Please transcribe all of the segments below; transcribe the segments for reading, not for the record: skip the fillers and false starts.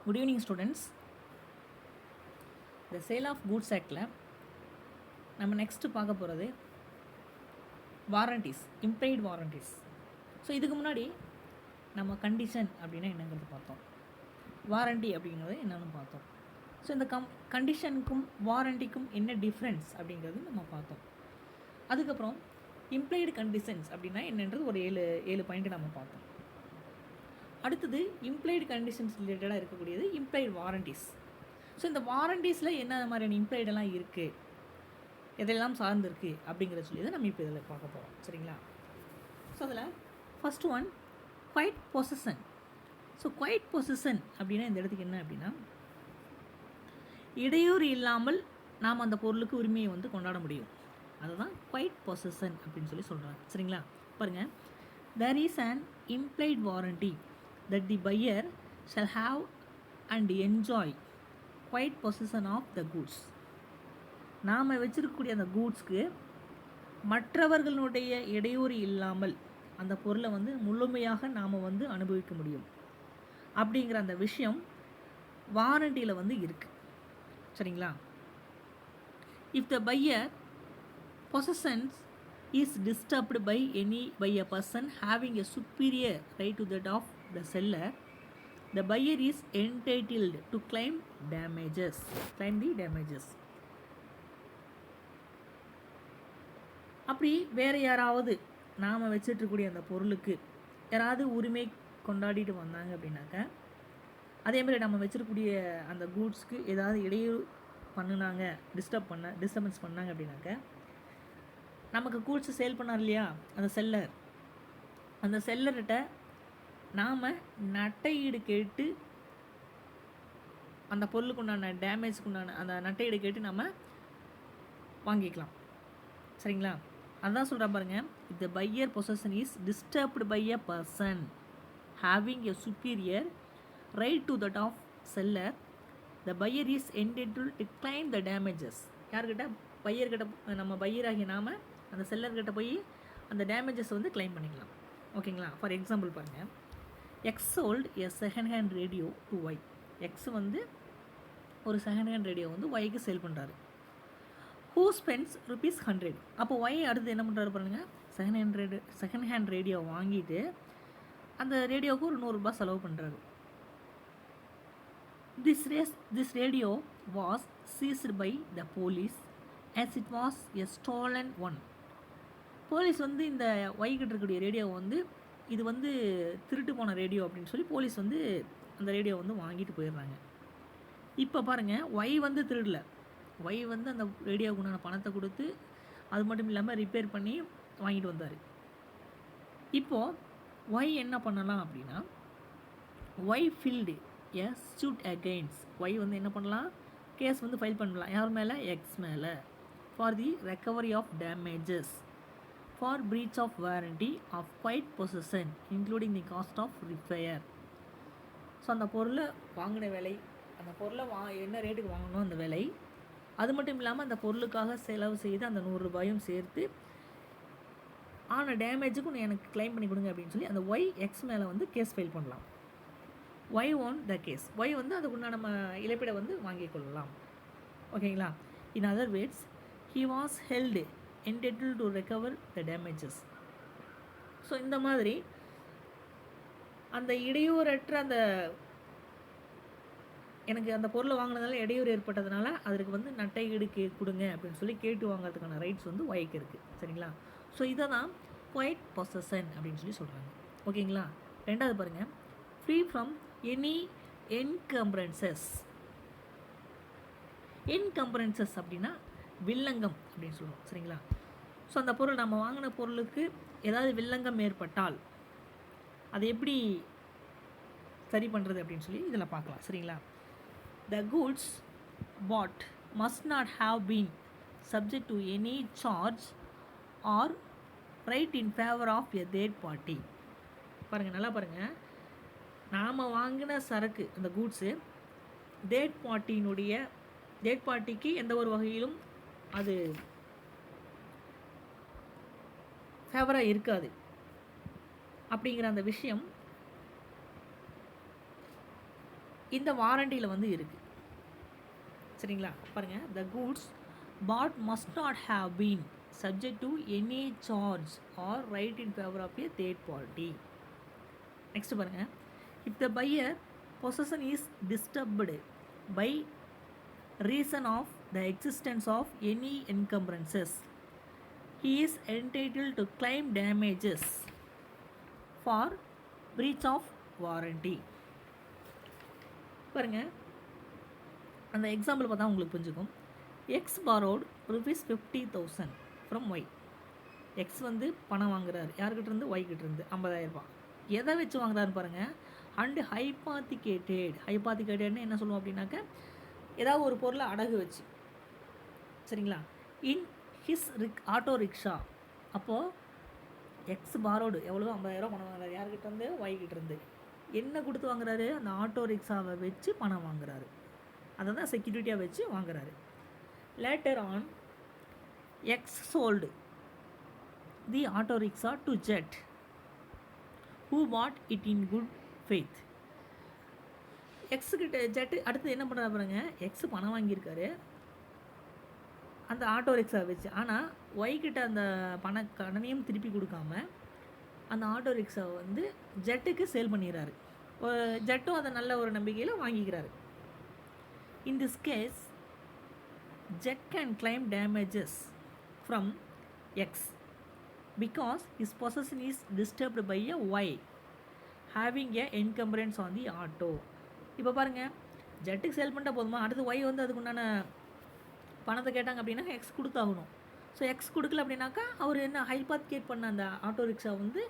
Good evening students. இந்த sale of goods ஆக்டில் நம்ம நெக்ஸ்ட்டு பார்க்க போகிறது வாரண்டிஸ், இம்ப்ளைடு வாரண்டிஸ். ஸோ இதுக்கு முன்னாடி நம்ம கண்டிஷன் அப்படின்னா என்னங்கிறது பார்த்தோம், வாரண்டி அப்படிங்கிறது என்னென்னு பார்த்தோம். ஸோ இந்த கண்டிஷனுக்கும் வாரண்டிக்கும் என்ன டிஃப்ரென்ஸ் அப்படிங்கிறது நம்ம பார்த்தோம். அதுக்கப்புறம் இம்ப்ளைடு கண்டிஷன்ஸ் அப்படின்னா என்னன்றது ஒரு ஏழு பாயிண்ட் நம்ம பார்த்தோம். அடுத்தது இம்ப்ளைடு கண்டிஷன்ஸ் ரிலேட்டடாக இருக்கக்கூடியது இம்ப்ளைடு வாரண்டிஸ். ஸோ இந்த வாரண்டிஸில் என்ன மாதிரியான இம்ப்ளைடெல்லாம் இருக்குது, எதெல்லாம் சார்ந்திருக்கு அப்படிங்கிற சொல்லி நம்ம இப்போ இதில் பார்க்க போகிறோம். சரிங்களா? ஸோ அதில் first one quiet possession. So quiet possession அப்படின்னா இந்த இடத்துக்கு என்ன அப்படின்னா, இடையூறு இல்லாமல் நாம் அந்த பொருளுக்கு உரிமையை வந்து கொண்டாட முடியும். அதுதான் குவைட் பொசஷன் அப்படின்னு சொல்லி சொல்கிறாங்க. சரிங்களா? பாருங்கள், there is an implied warranty that the buyer shall have and enjoy quiet possession of the goods. நாம் வச்சிருக்கக்கூடிய அந்த கூட்ஸ்க்கு மற்றவர்களுடைய இடையூறு இல்லாமல் அந்த பொருளை வந்து முழுமையாக நாம் வந்து அனுபவிக்க முடியும் அப்படிங்கிற அந்த விஷயம் வாரண்டியில் வந்து இருக்குது. சரிங்களா? If the pier possessions is disturbed by a person having a superior right to that of the seller, the buyer is entitled to claim the damages. அப்படி வேறு யாராவது நாம் வச்சிட்ருக்கூடிய அந்த பொருளுக்கு யாராவது உரிமை கொண்டாடிட்டு வந்தாங்க அப்படின்னாக்க, அதேமாதிரி நம்ம வச்சிருக்கக்கூடிய அந்த கூட்ஸ்க்கு ஏதாவது இடையூறு பண்ணினாங்க, டிஸ்டர்பன்ஸ் பண்ணாங்க அப்படின்னாக்க, நமக்கு கூட்ஸ் சேல் பண்ணார் இல்லையா அந்த செல்லர்கிட்ட நாம் நட்டையீடு கேட்டு அந்த பொருளுக்கு உண்டான டேமேஜ்க்கு உண்டான அந்த நட்டையீடு கேட்டு நம்ம வாங்கிக்கலாம். சரிங்களா? அதுதான் சொல்கிறேன் பாருங்கள், if the buyer possession is disturbed by a person having a superior right to that of seller, the buyer is entitled to claim the damages. யார்கிட்ட? பையர்கிட்ட. நம்ம பையராகிய நாம் அந்த செல்லர்கிட்ட போய் அந்த டேமேஜஸ் வந்து கிளைம் பண்ணிக்கலாம். ஓகேங்களா? ஃபார் எக்ஸாம்பிள் பாருங்கள், X sold a second hand radio to Y. X வந்து ஒரு செகண்ட் ஹேண்ட் ரேடியோ வந்து ஒய்க்கு சேல் பண்ணுறாரு. Who spends ₹100. அப்போ ஒய் அடுத்து என்ன பண்ணுறாரு பாருங்கள், செகண்ட் ஹேண்ட் ரேடியோ வாங்கிட்டு அந்த ரேடியோவுக்கு ஒரு ₹100 செலவு பண்ணுறாரு. This radio was seized by the police as it was a stolen one. Police வந்து இந்த ஒய்கிட்ட இருக்கக்கூடிய ரேடியோ வந்து இது வந்து திருட்டு போன ரேடியோ அப்படின்னு சொல்லி போலீஸ் வந்து அந்த ரேடியோ வந்து வாங்கிட்டு போயிடுறாங்க. இப்போ பாருங்கள், ஒய் வந்து திருடல. ஒய் வந்து அந்த ரேடியோவுக்கு உண்டான பணத்தை கொடுத்து அது மட்டும் இல்லாமல் ரிப்பேர் பண்ணி வாங்கிட்டு வந்தார். இப்போது ஒய் என்ன பண்ணலாம் அப்படின்னா, Y filed a suit against. Y வந்து என்ன பண்ணலாம், கேஸ் வந்து ஃபைல் பண்ணலாம். யார் மேலே? எக்ஸ் மேலே. For the recovery of damages for breach of warranty of quiet possession including the cost of repair. So அந்த பொருளை வாங்கின விலை, அந்த பொருளை என்ன ரேட்டுக்கு வாங்கணும் அந்த விலை, அது மட்டும் இல்லாமல் அந்த பொருளுக்காக செலவு செய்து அந்த ₹100 சேர்த்து ஆன டேமேஜுக்கு எனக்கு கிளைம் பண்ணி கொடுங்க அப்படின்னு சொல்லி அந்த ஒய் எக்ஸ் மேலே வந்து கேஸ் ஃபைல் பண்ணலாம். Y own the case. Y வந்து அதுக்குண்டான நம்ம இழப்பீடை வந்து வாங்கிக் கொள்ளலாம். ஓகேங்களா? In other words, he was held entitled to recover the damages. So இந்த மாதிரி அந்த இடையூறற்ற அந்த எனக்கு அந்த பொருளை வாங்கினதால இடையூறு ஏற்பட்டதுனால அதற்கு வந்து நட்டையீடு கொடுங்க அப்படின்னு சொல்லி கேட்டு வாங்கிறதுக்கான ரைட்ஸ் வந்து ஒய்க்கு இருக்குது. சரிங்களா? ஸோ இதை தான் குவைட் பொசஷன் அப்படின்னு சொல்லி சொல்கிறாங்க. ஓகேங்களா? ரெண்டாவது பாருங்கள், ஃப்ரீ ஃப்ரம் எனி என்கம்பரன்சஸ். என்கம்பரன்சஸ் அப்படின்னா வில்லங்கம் அப்படின்னு சொல்லுவோம். சரிங்களா? ஸோ அந்த பொருள் நம்ம வாங்கின பொருளுக்கு ஏதாவது வில்லங்கம் ஏற்பட்டால் அதை எப்படி சரி பண்ணுறது அப்படின்னு சொல்லி இதில் பார்க்கலாம். சரிங்களா? The goods bought must not have been subject to any charge or right in favour of a third party. பாருங்கள், நல்லா பாருங்கள், நாம் வாங்கின சரக்கு அந்த கூட்ஸு தேர்ட் பார்ட்டிக்கு எந்த ஒரு வகையிலும் அது ஃபேவராக இருக்காது அப்படிங்கிற அந்த விஷயம் இந்த வாரண்டியில் வந்து இருக்குது. சரிங்களா? பாருங்கள், the goods but must not have been subject to any charge or right in favour of a third party. Next பாருங்கள், if the buyer possession is disturbed by reason of the existence of any encumbrances, he is entitled to claim damages for breach of warranty. பாருங்க, அந்த example பார்த்தா உங்களுக்கு புரிஞ்சுக்கும். X borrowed rupees 50,000 from Y. X வந்து பணம் வாங்குறாரு யார்கிட்ட இருந்து? Y கிட்ட இருந்து 50,000 ரூபாய். எதை வச்சு வாங்குறாருன்னு பாருங்கள். அண்டு ஹைபாத்திகேட்டட்னு என்ன சொல்லுவோம் அப்படின்னாக்க, ஏதாவது ஒரு பொருளை அடகு வச்சு, சரிங்களா, இன் ஹிஸ் ஆட்டோ ரிக்ஷா. அப்போது எக்ஸ் பாரோடு எவ்வளோ 50,000 பணம் வாங்குறாரு யார்கிட்ட இருந்து? Y கிட்ட இருந்து. என்ன கொடுத்து வாங்குறாரு? அந்த ஆட்டோ ரிக்ஷாவை வச்சு பணம் வாங்குறாரு. அதை தான் செக்யூரிட்டியாக வச்சு வாங்குறாரு. Later on X sold the auto rickshaw to Z who bought it in good faith. எக்ஸுக்கிட்ட ஜெட்டு அடுத்து என்ன பண்ணுறாரு பாருங்க, எக்ஸ் பணம் வாங்கியிருக்காரு அந்த ஆட்டோ ரிக்ஷா வச்சு. ஆனால் ஒய்கிட்ட அந்த கடனையும் திருப்பி கொடுக்காம அந்த ஆட்டோ ரிக்ஷாவை வந்து ஜெட்டுக்கு சேல் பண்ணிடுறாரு. ஜெட்டும் அதை நல்ல ஒரு நம்பிக்கையில் வாங்கிக்கிறாரு. In this case Z can claim damages from X because his possession is disturbed by a Y having a encumbrance on the auto. இப்போ பாருங்கள், ஜெட்டுக்கு சேல் பண்ணிட்டா போதுமா? அடுத்து Y வந்து அதுக்குண்டான பணத்தை கேட்டாங்க அப்படின்னா எக்ஸ் கொடுத்தாகணும். ஸோ எக்ஸ் கொடுக்கல அப்படின்னாக்கா அவர் என்ன ஹைபாத்திகேட் பண்ண அந்த ஆட்டோ ரிக்ஷா வந்து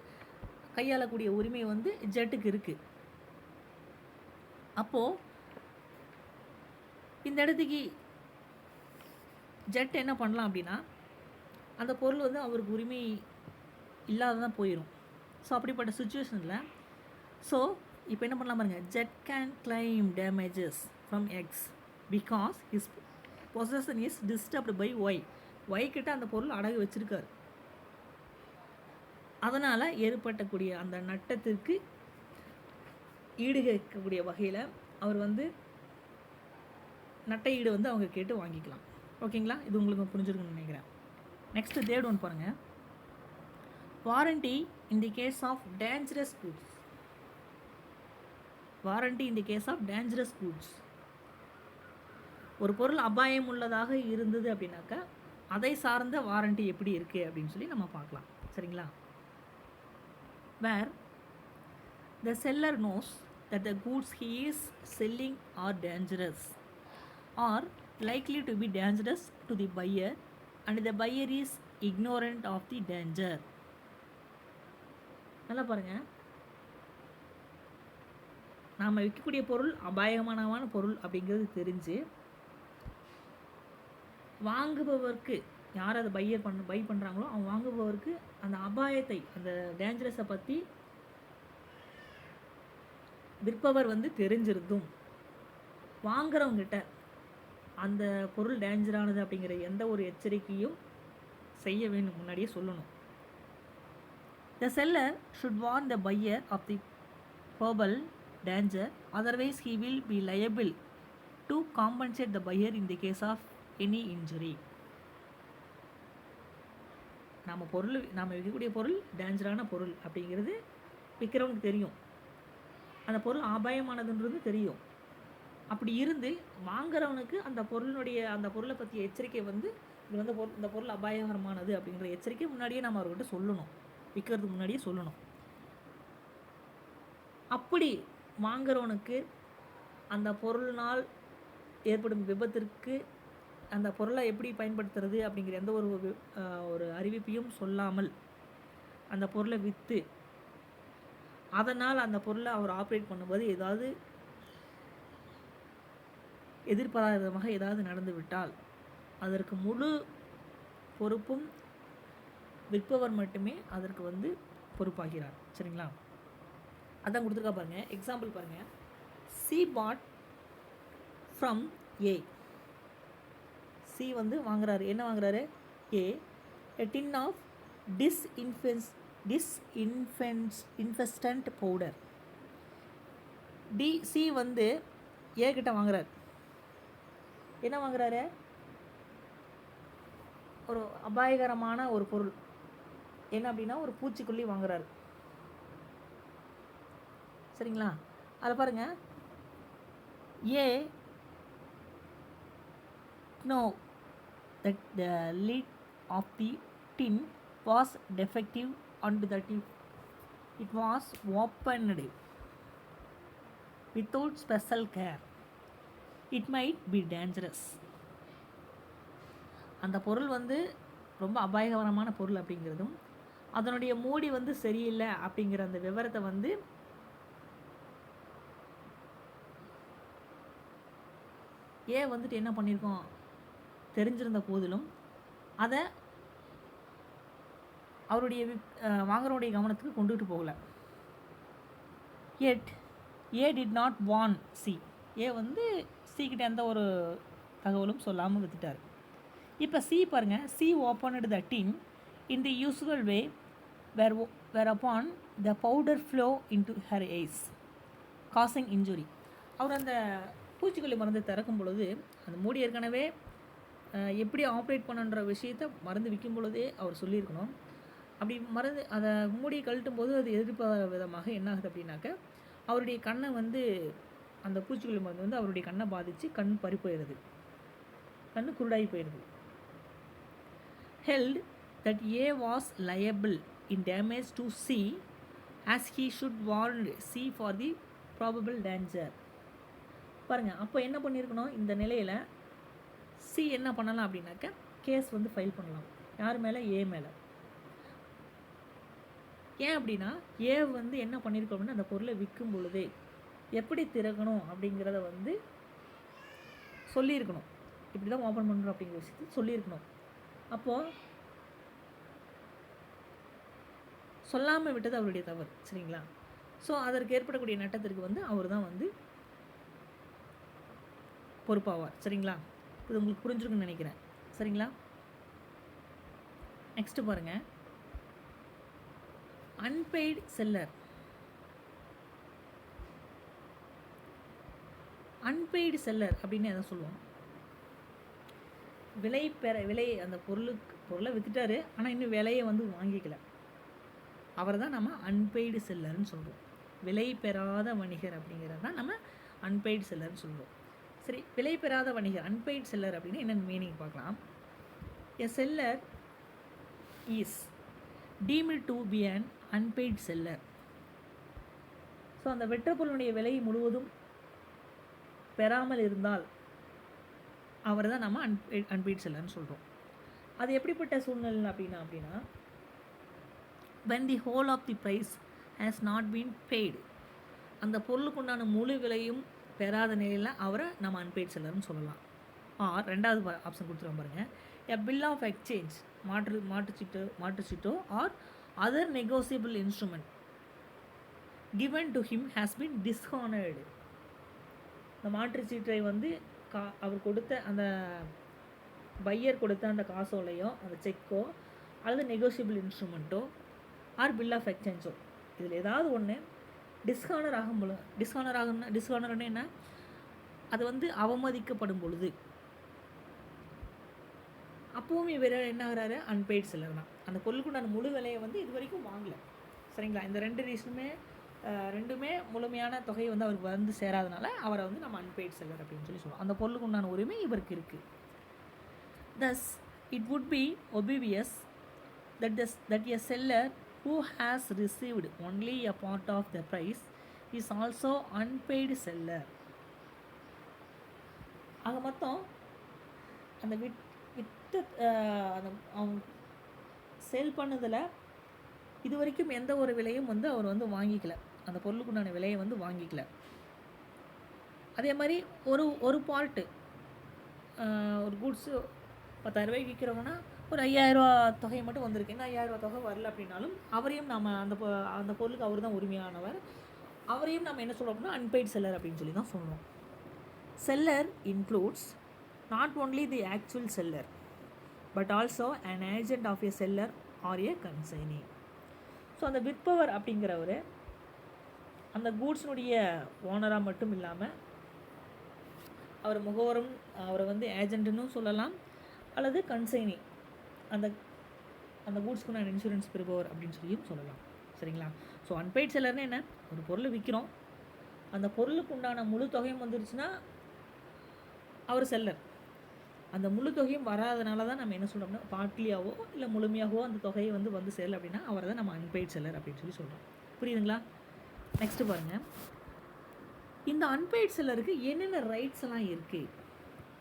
கையாளக்கூடிய உரிமை வந்து ஜெட்டுக்கு இருக்குது. அப்போது இந்த இடத்துக்கு ஜெட் என்ன பண்ணலாம் அப்படின்னா, அந்த பொருள் வந்து அவருக்கு உரிமை இல்லாததான் போயிடும். ஸோ அப்படிப்பட்ட சுச்சுவேஷனில் இப்போ என்ன பண்ணலாம் பாருங்கள், Z can claim damages from X because his possession is disturbed by Y கிட்ட அந்த பொருள் அடகு வச்சுருக்காரு. அதனால் ஏற்பட்டக்கூடிய அந்த நட்டத்திற்கு ஈடுகக்கூடிய வகையில் அவர் வந்து நட்ட ஈடு வந்து அவங்க கேட்டு வாங்கிக்கலாம். ஓகேங்களா? இது உங்களுக்கு புரிஞ்சிருக்குன்னு நினைக்கிறேன். நெக்ஸ்ட் தேர்ட் ஒன் பாருங்கள், warranty in the case of dangerous goods. Warranty in the case of dangerous goods. ஒரு பொருள் அபாயம் உள்ளதாக இருந்தது அப்படின்னாக்கா அதை சார்ந்த வாரண்டி எப்படி இருக்குது அப்படின்னு சொல்லி நம்ம பார்க்கலாம். சரிங்களா? Where the seller knows that the goods he is selling are dangerous or likely to be dangerous to the buyer and the buyer is ignorant of the danger. நல்லா பாருங்கள், நாம் விற்கக்கூடிய பொருள் அபாயமானமான பொருள் அப்படிங்கிறது தெரிஞ்சு வாங்குபவருக்கு, யார் அதை பை பண்ணுறாங்களோ அவங்க வாங்குபவருக்கு அந்த அபாயத்தை, அந்த டேஞ்சரஸை பற்றி விற்பவர் வந்து தெரிஞ்சிருந்தும் வாங்குறவங்கிட்ட அந்த பொருள் டேஞ்சரானது அப்படிங்கிற எந்த ஒரு எச்சரிக்கையும் செய்ய வேண்டும், முன்னாடியே சொல்லணும். The seller should warn the buyer of the probable danger, otherwise he will be liable to compensate the buyer in the case of any injury. நாம் விற்கக்கூடிய பொருள் டேஞ்சரான பொருள் அப்படிங்கிறது விற்கிறவனுக்கு தெரியும், அந்த பொருள் அபாயமானதுன்றது தெரியும். அப்படி இருந்து வாங்குறவனுக்கு அந்த பொருளை பற்றிய எச்சரிக்கை வந்து இது வந்து இந்த பொருள் அபாயகரமானது அப்படிங்கிற எச்சரிக்கை முன்னாடியே நம்ம அவர்கிட்ட சொல்லணும், விற்கிறதுக்கு முன்னாடியே சொல்லணும். அப்படி வாங்குறவனுக்கு அந்த பொருளினால் ஏற்படும் விபத்திற்கு அந்த பொருளை எப்படி பயன்படுத்துறது அப்படிங்கிற எந்த ஒரு அறிவிப்பையும் சொல்லாமல் அந்த பொருளை விற்று அதனால் அந்த பொருளை அவர் ஆப்ரேட் பண்ணும்போது ஏதாவது எதிர்பாராத விதமாக ஏதாவது நடந்து விட்டால் அதற்கு முழு பொறுப்பும் விற்பவர் மட்டுமே அதற்கு வந்து பொறுப்பாகிறார். சரிங்களா? அதான் கொடுத்துருக்கா பாருங்கள். எக்ஸாம்பிள் பாருங்கள், C bought from A. C வந்து வாங்குறாரு, என்ன வாங்குறாரு? A a tin of disinfestant powder. C வந்து ஏ கிட்ட வாங்குறாரு. என்ன வாங்குறாரு? ஒரு அபாயகரமான ஒரு பொருள். என்ன அப்படின்னா ஒரு பூச்சிக்கொல்லி வாங்குறாரு. சரிங்களா? அதில் பாருங்க, ஏ know that the lid of the tin was defective and that if it was opened without special care it might be dangerous. அந்த பொருள் வந்து ரொம்ப அபாயகரமான பொருள் அப்படிங்கிறதும் அதனுடைய மூடி வந்து சரியில்லை அப்படிங்கிற அந்த விவரத்தை வந்து ஏன் வந்துட்டு என்ன பண்ணியிருக்கோம் தெரிஞ்சிருந்த போதிலும் அதை அவருடைய வாங்குறவருடைய கவனத்துக்கு கொண்டுட்டு போகல. எட் ஏ டிட் நாட் வார்ன் சி. ஏ வந்து சி கிட்ட எந்த ஒரு தகவலும் சொல்லாமல் வித்துட்டார். இப்போ சி பாருங்க, C opened the tin in the usual way where upon the powder flow into her eyes causing injury. அவர் அந்த பூச்சிக்கொல்லி மருந்து திறக்கும் பொழுது அந்த மூடி ஏற்கனவே எப்படி ஆப்ரேட் பண்ணுன்ற விஷயத்தை மருந்து விற்கும் பொழுதே அவர் சொல்லியிருக்கணும். அப்படி மருந்து அதை மூடியை கழட்டும் போது அது எதிர்பாராத விதமாக என்ன ஆகுது அப்படின்னாக்க அவருடைய கண்ணை வந்து அந்த பூச்சிக்கொல்லி மருந்து வந்து அவருடைய கண்ணை பாதித்து கண் பறி போயிடுது, கண் குருடாகி போயிடுது. Held that A was liable in damage to see as he should warn C for the probable danger. பாருங்கள், அப்போ என்ன பண்ணியிருக்கணும், இந்த நிலையில் சி என்ன பண்ணலாம் அப்படின்னாக்க கேஸ் வந்து ஃபைல் பண்ணலாம். யார் மேலே? ஏ மேலே. ஏன் அப்படின்னா ஏ வந்து என்ன பண்ணியிருக்கோம் அப்படின்னா அந்த பொருளை விற்கும் பொழுதே எப்படி திறக்கணும் அப்படிங்கிறத வந்து சொல்லியிருக்கணும். இப்படி தான் ஓப்பன் பண்ணுறோம் அப்படிங்கிற விஷயத்தை சொல்லியிருக்கணும். அப்போது சொல்லாமல் விட்டது அவருடைய தவறு. சரிங்களா? ஸோ அதற்கு ஏற்படக்கூடிய நட்டத்திற்கு வந்து அவர் தான் வந்து பொறுப்பாவார். சரிங்களா? இது உங்களுக்கு புரிஞ்சிருக்குன்னு நினைக்கிறேன். சரிங்களா? நெக்ஸ்ட் பாருங்க, அன்பெய்டு செல்லர். அன்பெய்டு செல்லர் அப்படின்னு எதை சொல்லுவோம்? விலை அந்த பொருளை வித்துட்டாரு, ஆனால் இன்னும் விலையை வந்து வாங்கிக்கல. அவரை தான் நம்ம அன்பெய்டு செல்லர்னு சொல்கிறோம். விலை பெறாத வணிகர் அப்படிங்கிறது தான் நம்ம அன்பெய்டு செல்லர்னு சொல்கிறோம். சரி, விலை பெறாத வணிகர் அன்பெய்டு செல்லர் அப்படின்னு என்னென்ன மீனிங் பார்க்கலாம். A seller is deemed to be an unpaid seller. So அந்த வெற்ற பொருளுடைய விலை முழுவதும் பெறாமல் இருந்தால் அவர் தான் நம்ம அன்பெய்டு செல்லர்னு சொல்கிறோம். அது எப்படிப்பட்ட சூழ்நிலை அப்படின்னா when the whole of the price has not been paid, அந்த பொருளுக்கு உண்டான முழு விலையும் பெறாத நிலையில் அவரை நம்ம அன்பெய்டு செல்லர்னு சொல்லலாம். ஆர் ரெண்டாவது ஆப்ஷன் கொடுத்துருவோம் பாருங்கள், எ பில் ஆஃப் எக்ஸ்சேஞ்ச் மாற்றுச்சீட்டோ or other negotiable instrument given to him has been dishonored. இந்த மாற்றுச்சீட்டை வந்து அவர் கொடுத்த அந்த பையர் கொடுத்த அந்த காசோலையோ அந்த செக்கோ அல்லது நெகோசியபிள் இன்ஸ்ட்ருமெண்ட்டோ ஆர் பில் ஆஃப் எக்ஸ்சேஞ்சோ இதில் ஏதாவது ஒன்று டிஸ்ஹானர்னா என்ன? அது வந்து அவமதிக்கப்படும் பொழுது அப்போவும் இவர் என்ன ஆகிறாரு? அன்பெய்டு செல்லர் தான். அந்த பொருளுக்குண்டான முழு விலையை வந்து இது வரைக்கும் வாங்கலை. சரிங்களா? இந்த ரெண்டுமே முழுமையான தொகை வந்து அவருக்கு வந்து சேராதனால அவரை வந்து நம்ம அன்பெய்டு செல்லர் அப்படின்னு சொல்லுவோம். அந்த பொருளுக்கு உண்டான உரிமை இவருக்கு இருக்குது. Thus it would be obvious that a seller who has received only a part of the price is also unpaid seller. ஆக மொத்தம் அந்த வித்து அவங்க சேல் பண்ணதில் இது வரைக்கும் எந்த ஒரு விலையும் வந்து அவர் வந்து வாங்கிக்கல, அந்த பொருளுக்குண்டான விலையை வந்து வாங்கிக்கல. அதே மாதிரி ஒரு பார்ட்டு ஒரு குட்ஸு 10,000 ரூபாய்க்கு விற்கிறவங்கன்னா ஒரு 5,000 ரூபா தொகை மட்டும் வந்திருக்கு. இன்னும் 5,000 ரூபா தொகை வரல அப்படின்னாலும் அவரையும் நம்ம அந்த பொருளுக்கு அவர் தான் உரிமையானவர். அவரையும் நம்ம என்ன சொல்கிறோம்னா அன்பெய்டு செல்லர் அப்படின்னு சொல்லி தான் சொல்லுவோம். Seller includes not only the actual seller but also an agent of a seller or a consignee. So அந்த விற்பவர் அப்படிங்கிறவர் அந்த கூட்ஸினுடைய ஓனராக மட்டும் இல்லாமல் அவர் முகவரும் அவரை வந்து ஏஜென்ட்னு சொல்லலாம், அல்லது கன்சைனி அந்த அந்த கூட்ஸ்க்கு நான் இன்சூரன்ஸ் பெறுபவர் அப்படின்னு சொல்லியும் சொல்லலாம். சரிங்களா? ஸோ அன்பெய்ட் செல்லர்னா என்ன, ஒரு பொருளை விற்கிறோம், அந்த பொருளுக்கு உண்டான முழு தொகையும் வந்துருச்சுன்னா அவர் செல்லர். அந்த முழு தொகையும் வராதனால தான் நம்ம என்ன சொல்கிறோம்னா பார்ட்லியாவோ இல்லை முழுமையாகவோ அந்த தொகையை வந்து சேரல அப்படின்னா அவரை தான் நம்ம அன்பெய்ட் செல்லர் அப்படின்னு சொல்லி சொல்கிறோம். புரியுதுங்களா? நெக்ஸ்ட்டு பாருங்கள், இந்த அன்பெய்ட் செல்லருக்கு என்னென்ன ரைட்ஸ் எல்லாம் இருக்குது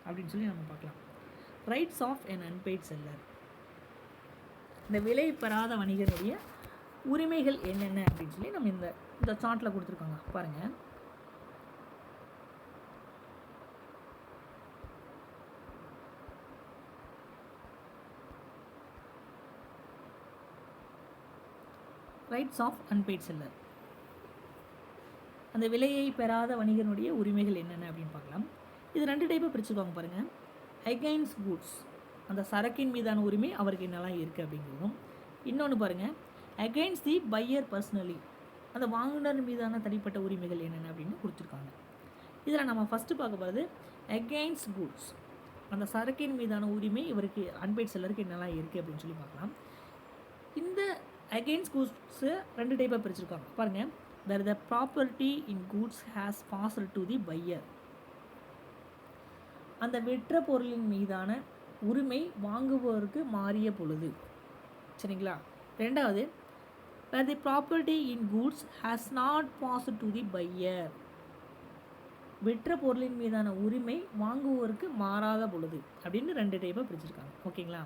அப்படின்னு சொல்லி நம்ம பார்க்கலாம். Rights of an unpaid seller. இந்த விலை பெறாத வணிகருடைய உரிமைகள் என்னென்ன அப்படின்னு சொல்லி நம்ம இந்த சார்ட்டில் கொடுத்துருக்காங்க பாருங்கள். Rights of unpaid seller. அந்த விலையை பெறாத வணிகனுடைய உரிமைகள் என்னென்ன அப்படின்னு பார்க்கலாம். இது 2 டைப்பாக பிரிச்சுக்குவாங்க பாருங்கள். அகைன்ஸ்ட் கூட்ஸ், அந்த சரக்கின் மீதான உரிமை அவருக்கு என்னெல்லாம் இருக்குது அப்படிங்கிறதும். இன்னொன்று பாருங்கள், அகைன்ஸ்ட் தி பையர் பர்சனலி, அந்த வாங்குனர் மீதான தனிப்பட்ட உரிமைகள் என்னென்ன அப்படின்னு கொடுத்துருக்காங்க. இதில் நம்ம ஃபஸ்ட்டு பார்க்க போகிறது அகைன்ஸ்ட் கூட்ஸ், அந்த சரக்கின் மீதான உரிமை இவருக்கு அன்பெய்ட் செல்லருக்கு என்னெல்லாம் இருக்குது அப்படின்னு சொல்லி பார்க்கலாம். இந்த அகைன்ஸ்ட் கூட்ஸு 2 டைப்பாக பிரிச்சுருக்காங்க பாருங்கள். where the property in goods has passed to the buyer, அந்த விற்ற பொருளின் மீதான உரிமை வாங்குபவருக்கு மாறிய பொழுது. சரிங்களா? ரெண்டாவது, where the property in goods has not passed to the buyer, விற்ற பொருளின் மீதான உரிமை வாங்குபவருக்கு மாறாத பொழுது அப்படின்னு 2 டைப்பாக பிரிச்சிருக்காங்க. ஓகேங்களா?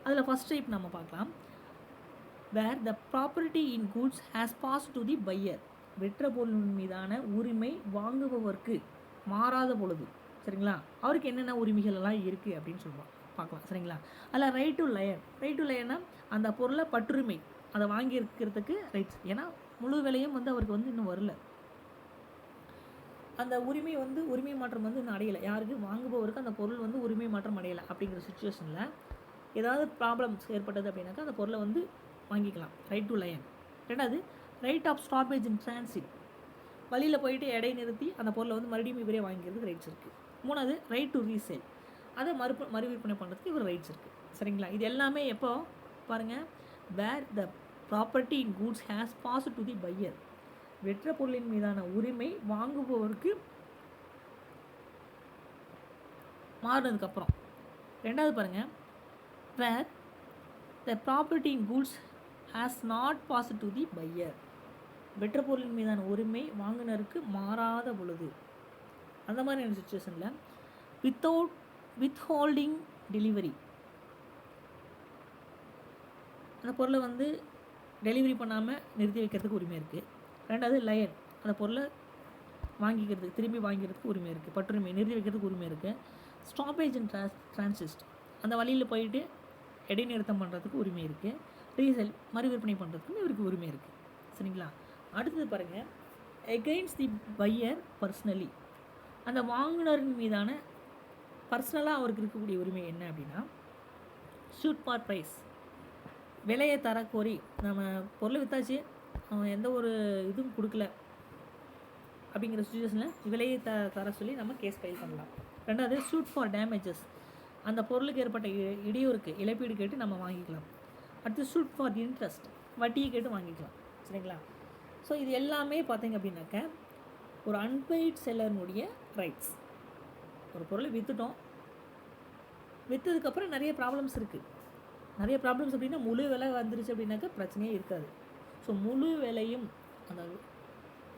அதில் ஃபஸ்ட் டைப் நம்ம பார்க்கலாம். where the property in goods has passed to the buyer, விற்ற பொருளின் மீதான உரிமை வாங்குபவருக்கு மாறாத பொழுது. சரிங்களா? அவருக்கு என்னென்ன உரிமைகள் எல்லாம் இருக்குது அப்படின்னு சொல்லுவோம் பார்க்கலாம். சரிங்களா? அதில் right to lien. Right to லயன்னா அந்த பொருளை பற்றுரிமை, அதை வாங்கி இருக்கிறதுக்கு ரைட்ஸ். ஏன்னா முழு விலையும் அவருக்கு இன்னும் வரல, அந்த உரிமை உரிமை மாற்றம் இன்னும் அடையலை. யாருக்கு? வாங்குபவருக்கு அந்த பொருள் உரிமை மாற்றம் அடையலை. அப்படிங்கிற சுச்சுவேஷனில் ஏதாவது ப்ராப்ளம்ஸ் ஏற்பட்டது அப்படின்னாக்கா அந்த பொருளை வாங்கிக்கலாம். Right to lien. ரெண்டாவது, right of stoppage in transit, வழியில் போயிட்டு எடை நிறுத்தி அந்த பொருளை மறுபடியும் இவரே வாங்கிக்கிறதுக்கு ரைட்ஸ் இருக்குது. மூணாவது, ரைட் டு ரீசேல், அதை மறு விற்பனை பண்ணுறதுக்கு இவர் ரைட்ஸ் இருக்குது. சரிங்களா? இது எல்லாமே எப்போ பாருங்கள், where the property in goods has passed to the buyer, விற்ற பொருளின் மீதான உரிமை வாங்குபவருக்கு மாறினதுக்கப்புறம். ரெண்டாவது பாருங்கள், where the property in goods has not passed to the buyer, விற்ற பொருளின் மீதான உரிமை வாங்குனருக்கு மாறாத பொழுது. அந்த மாதிரியான சுச்சுவேஷனில் வித்ஹோல்டிங் டெலிவரி, அந்த பொருளை டெலிவரி பண்ணாமல் நிறுத்தி வைக்கிறதுக்கு உரிமை இருக்குது. ரெண்டாவது, லயன், அந்த பொருளை வாங்கிக்கிறதுக்கு திரும்பி வாங்கிக்கிறதுக்கு உரிமை இருக்குது, பற்றுரிமை நிறுத்தி வைக்கிறதுக்கு உரிமை இருக்குது. ஸ்டாப்பேஜ் அண்ட் டிரான்சிஸ்ட், அந்த வழியில் போயிட்டு இடைநிறுத்தம் பண்ணுறதுக்கு உரிமை இருக்குது. ரீசேல், மறு விற்பனை பண்ணுறதுக்கும் இவருக்கு உரிமை இருக்குது. சரிங்களா? அடுத்தது பாருங்கள், எகெயின்ஸ்ட் தி பையர் பர்சனலி, அந்த வாங்குனரின் மீதான பர்சனலாக அவருக்கு இருக்கக்கூடிய உரிமை என்ன அப்படின்னா, ஷூட் ஃபார் ப்ரைஸ், விலையை தர கோரி, நம்ம பொருளை விற்றாச்சு, அவன் எந்த ஒரு இதுவும் கொடுக்கல அப்படிங்கிற சுச்சுவேஷனில் விலையை தர சொல்லி நம்ம கேஸ் ஃபைல் பண்ணலாம். ரெண்டாவது, ஷூட் ஃபார் டேமேஜஸ், அந்த பொருளுக்கு ஏற்பட்ட இடையூறுக்கு இழப்பீடு கேட்டு நம்ம வாங்கிக்கலாம். அடுத்து, ஷூட் ஃபார் இன்ட்ரெஸ்ட், வட்டியை கேட்டு வாங்கிக்கலாம். சரிங்களா? ஸோ இது எல்லாமே பார்த்திங்க அப்படின்னாக்க ஒரு அன்பெய்ட் செல்லர்னுடைய ரைட்ஸ். ஒரு பொருளை விற்றுட்டோம், விற்றதுக்கப்புறம் நிறைய ப்ராப்ளம்ஸ் இருக்குது. நிறைய ப்ராப்ளம்ஸ் அப்படின்னா முழு விலை வந்துருச்சு அப்படின்னாக்கா பிரச்சனையே இருக்காது. ஸோ முழு விலையும், அந்த